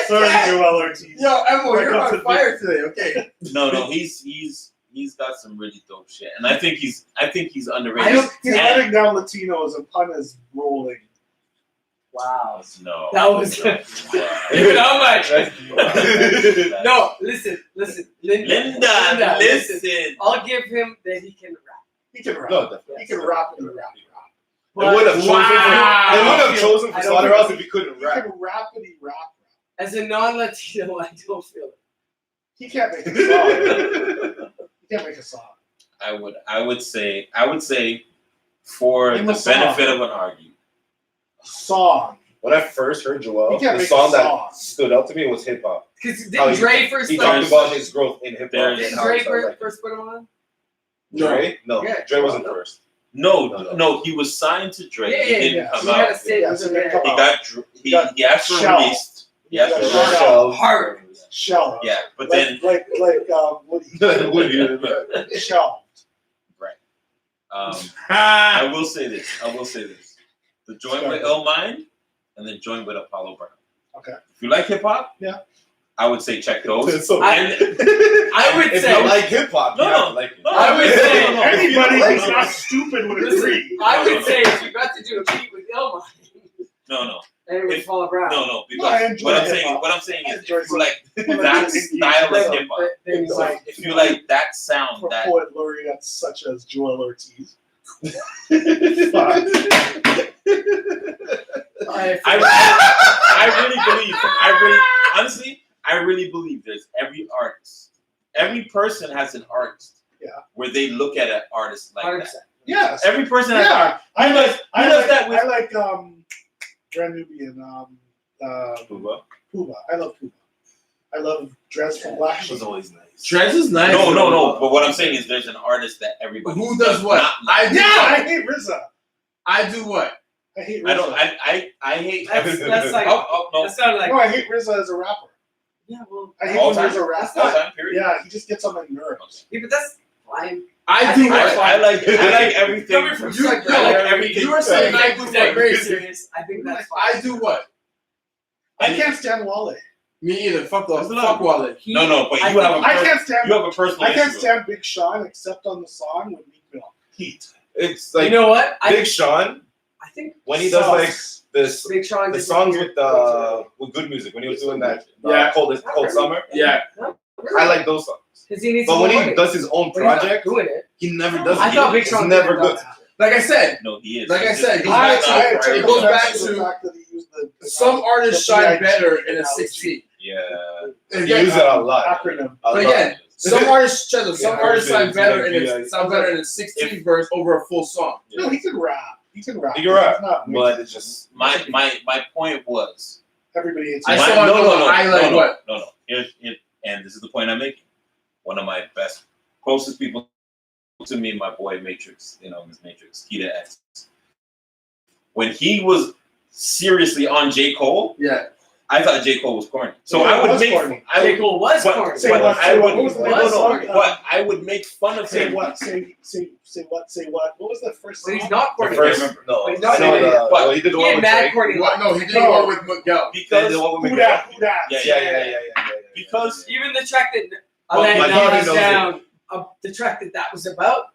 Sorry, Joel Ortiz. Yo, Emil, Like you're up to on fire today. Okay. No, he's got some really dope shit, and I think he's underrated. I don't- He's And- letting down Latinos and pun is rolling. Wow. No, That was- Wow. How much? That's- No, listen. Linda, listen. I'll give him that he can rap. He can rap. No, definitely. He can rap and rap. They would have chosen Wow. they would have chosen for I don't Slaughterhouse think- if he couldn't He rap. can rapidly rap. As a non-Latino, I don't feel it. He can't make a song. He can't make a song. I would say for Name the a song. benefit of an argument. A song. When I first heard Joel, He can't the make song a that song. stood out to me was hip hop. Because How did Dre first He put talked him about his growth in hip hop. There's- Did and how Dre he started, first put him on? Dre? No, Yeah, Dre wasn't no. first. No, he was signed to Dre. Yeah, he didn't yeah. come He had out. a state. Yeah, was so in they there. come He out. got he asked for Shell. released. He asked for Yeah. released. Shell. Hard. Shell. Yeah, but Like then Woody. Shell. I will say this. The joint with El Mind and the joint with Apollo Brown. Okay. If you like hip hop, Yeah. I would say check those. So, I would if say. you like hip hop, you No, have to like it. no, I would say- no. Anybody No, who's no. not stupid would Listen, agree. I would say if you got to do a beat with Ilma, No. and it would If- fall around. No, No, I because enjoy what I'm hip-hop. saying, I is, enjoy if you like some- that indie style stuff. of hip hop, But then he's like, if you like that sound, For that poet laureates such as Joel Ortiz. I really believe there's every artist, every person has an artist. Yeah. Where they look at an artist like 100%. that. Yes. Every person has. Yeah. I Who like. does I that with- like Grand Nubian. Puba. Puba. I love Puba. I love Dress from Black That Sheep. was always nice. Trez is nice. No. But what I'm saying is there's an artist that everybody Who does what? not like. Yeah, I hate RZA. I do what? I hate RZA. I don't. I hate. That's like no. that sounded like No, I hate RZA as a rapper. yeah, well, I hate All when time? RZA raps. That's not- All time period. Yeah, he just gets on my nerves. yeah, but that's fine. I do think what? I like everything. Coming from You- Psych, you- I like everything. You were saying I do Very what? Very serious. I think that's fine. I do what? I can't stand Wale. Me either. Fuck That's the the fuck Wallet. He- No, but I you have a I can't stand. you have a personal I can't issue. stand Big Sean except on the song with Meek Mill. Heat. It's you like know what? Big Sean I think when he does like Sucks. this Big Sean the did songs weird with good music when he was doing that Yeah. cold Not cold really. summer. Yeah. No, I like those songs. because he needs. But more when he money. does his own But he's not project, doing it. he never does it. I thought Big It's Sean never did good. that. Like I said, No, he is. Like I He's said, just- goes I, back to- I it take goes offense back to to the fact that he used the some artists the shine BIG better in a analogy. 16. Yeah, And he uses it a lot. acronym. A But lot. again, some artists, check them, some Yeah, artists sound it's better like in VI. a sound better in a 16 verse over a full song. No, he can rap. He can rap. He can rap, He's not but it's just my point was. everybody hates I him. saw I like what? No. And this is the point I'm making. One of my best, closest people to me, my boy Matrix, Miss Matrix, Keita X. When he was seriously on J. Cole, Yeah. I thought J. Cole was corny. So Yeah, I he would was make. corny. J. Cole was But- corny. Say but what? I Say what? would- What was the name of was the song? corny. But I would make fun of Say him. what? Say what? Say what? What was the first But song? he's not corny. The first- no. But he's not I know doing it. well, he did the He one had with mad Drake. corny. What? No, he did No. one with Miguel. He did Because the one with Who Miguel. dat? Who dat? Yeah. Because Even the track that I Well, let my daughter Nas knows down, the track that was about,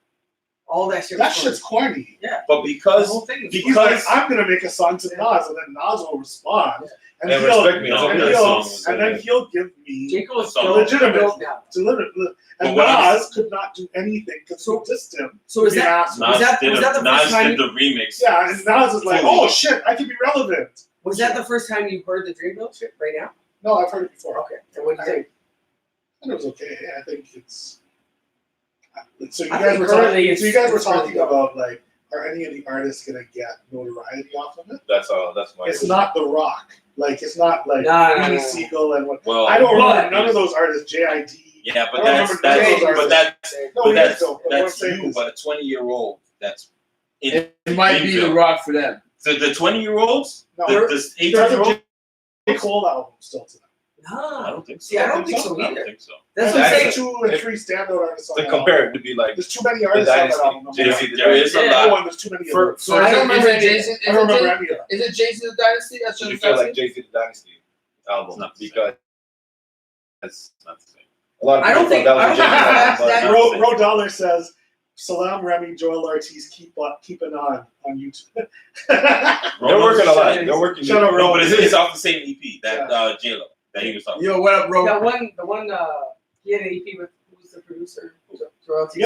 all that shit. That was shit's corny. but The because whole thing. He's like, Because- I'm gonna make a song to Nas, and then Nas will respond, and And he'll respect me. No, and that he'll song was and then good. he'll give me J. Cole's So legitimate. built now. And But what I'm- Nas could not do anything because who dissed him. So is Be an that asshole. was that the Nas first time? did the remix. Yeah, and Nas is like, Fully. oh shit, I can be relevant. Was that the first time you heard the Dreamville shit right now? No, I've heard it before. Okay. And what do you think? And it was okay. I think it's. So you I guys think were currently talking. it's- So you guys were it's really talking good. about like, are any of the artists gonna get notoriety off of it? That's my. It's not The Rock. Like it's not like No. Beanie Siegel and what. Well, I don't But- remember none of those artists. JID. Yeah, I but don't that's remember none of those but artists. that's No, but he that's is though. But what I'm that's saying you. is- But a 20-year-old that's in It might be the rock for them. so the 20-year-olds, No, the there's 18-year-old. a J. Cole album still to them. I No. don't think so. See, I don't think so I don't either. think so. That's And what I'm there's saying. 2 and 3 standout artists on To that compare, album. it would be like There's too many artists on that Dynasty. album. Jay-Z, the There is a Yeah. lot. One, there's too many. For- of them. So I don't remember Jason. I don't remember any of them. Is it Jason the Dynasty? That's You just feel like Jay-Z the Dynasty album It's not the same. because It's not the same. a lot of I people don't think- thought that I was don't a think Jay-Z that's- album, that- Ro Dollar says, "Salam Remy, Joel Ortiz, keeping on YouTube." but they're working a lot. They're working. Shut up, No, but it's off the same EP that Yeah. J-Lo that he was talking. Yo, what up, bro? The one, he had an EP with who was the producer? You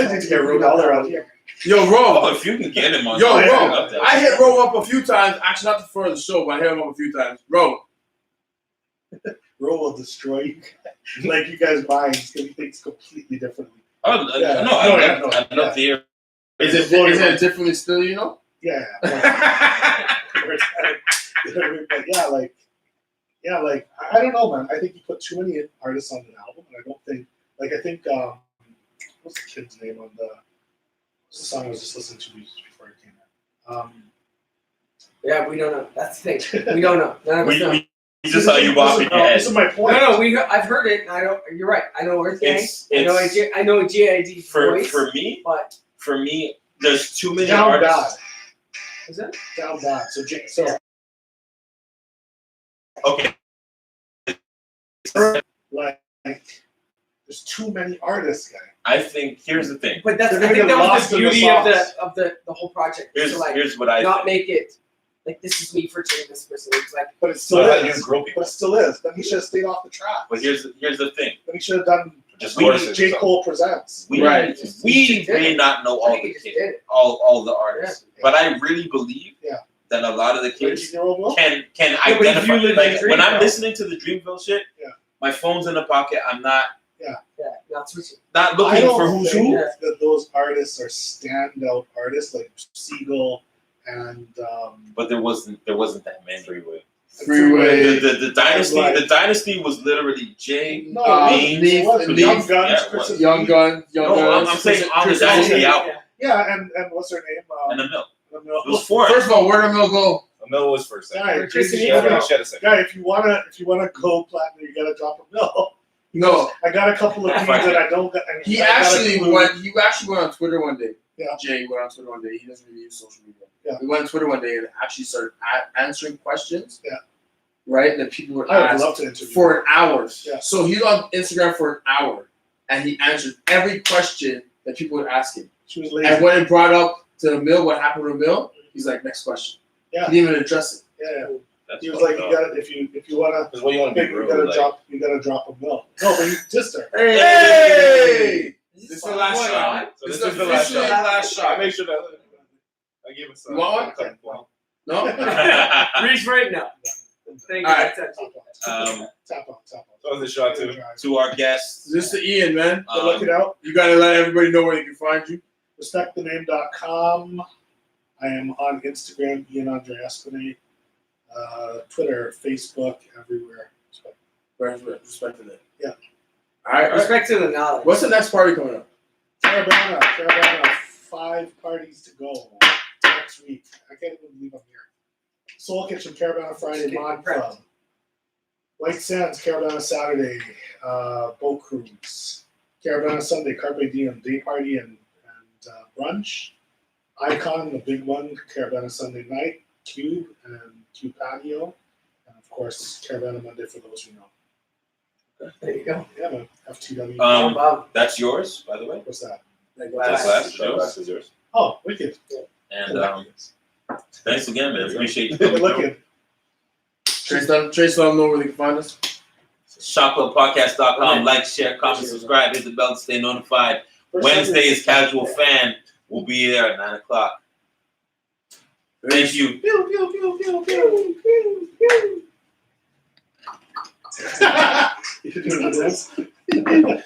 guys need to get Ro Dollar out here. Yo, Oh, Ro. if you can get him on. Yo, I Ro. love that. I hit Ro up a few times. Actually, not for the show, but I hit him up a few times. Ro. Ro will destroy you. Like you guys' minds, he thinks completely differently. Oh, Yeah. no, No, I yeah, love no, I love to hear. Is it differently still, you know? Yeah. But yeah, like I don't know, man. I think you put too many artists on an album, and I don't think, like, I think, what's the kid's name on what's the song I was just listening to before it came out? Yeah, we don't know. That's the thing. We don't know. None of us know. We just saw you bobbing your head. This is my point. No, I've heard it. And I don't. You're right. I know Earth Gang. It's I know JID's for voice. me. But For me, there's too many Down bad. artists. is it? Down bad. So Okay. like, there's too many artists, guys. I think here's the thing. But that's. They're I gonna think get that was lost the in the beauty of sauce. the whole project. To like Here's what I not think. make it like this is me featuring this person. It's like But it still So how do you is. grow But people? it still is. Then he should have stayed off the track. But here's the thing. Then he should have done Just We- force it J. or Cole Presents. We Right. we may not know I all think the he just kids, did it. all the artists, Yeah. but I really believe Yeah. that a lot of the kids 13-year-old Will? can Yeah, but if identify. you live Like in when I'm Dreamville- listening to the Dreamville shit, Yeah. my phone's in the pocket. I'm not yeah, not switching. not I looking don't for who's think who. that those artists are standout artists like Siegel and But there wasn't that many. Freeway. The dynasty Like- the dynasty was literally Jay. no, Beans, it wasn't. Leaf, Young Guns, yeah, Chris Young Gun, Young No, Guns. I'm saying on the Chris Dynasty Hilton. album Yeah, and what's her name? and the milk. The It Mill. was foreign. First of all, where did Mill go? Mel was first. Guy, Tristan She had Eagle. she had a second. Guy, if you wanna go platinum, you gotta drop a mill. No, I got a couple of things that I don't got. and he I gotta actually include- went. He actually went on Twitter one day. Yeah. Jay went on Twitter one day. He doesn't really use social media. Yeah. He went on Twitter one day and actually started answering questions. Yeah. Right, that people would I would ask love to interview. for an hour. Yeah. So he's on Instagram for an hour, and he answered every question that people would ask him. She was lazy. And when it brought up to the Mill, what happened to the Mill, he's like, next question. Yeah. He didn't even address it. Yeah. That's He was fucked like, up. you gotta if you wanna Because what you want to pick, be you real, gotta like, drop a mill. No, but he dissed her. Hey! This is the last Point shot. on. So This this is is the last officially shot. the last shot. I make sure that I gave us You want one? No? Reach right now. Thank you. All right. That's it. Tap on. That was a shot too. To our guests, This is Ian, man. Go look it out. You gotta let everybody know where they can find you. Respectthename.com. I am on Instagram, Ian Andre Espinay. Twitter, Facebook, everywhere. Respect to that. Yeah. All right. Respect to the knowledge. What's the next party coming up? Caravana, 5 parties to go next week. I can't even believe I'm here. Soul Kitchen, Caravana Friday, Just Mod getting Club. White Sands, Caravana Saturday, Boat Cruise. Caravana Sunday, Carpe Diem, Day Party and Brunch. Icon, the big one, Caravana Sunday night, Cube and Cube Patio. And of course, Caravana Monday for those who know. There you go. Yeah, man. FTW. Bob. that's yours, by the way. What's that? Like That's last. last That show. glass is yours. Oh, wicked. And thanks again, man. Appreciate you Good coming through. looking. Trace, let them know where they can find us. Shopclubpodcast.com. Like, share, comment, subscribe, hit the bell to stay notified. Wednesday is Casual Fan. We'll be there at 9 o'clock. Thank you. You doing this? No.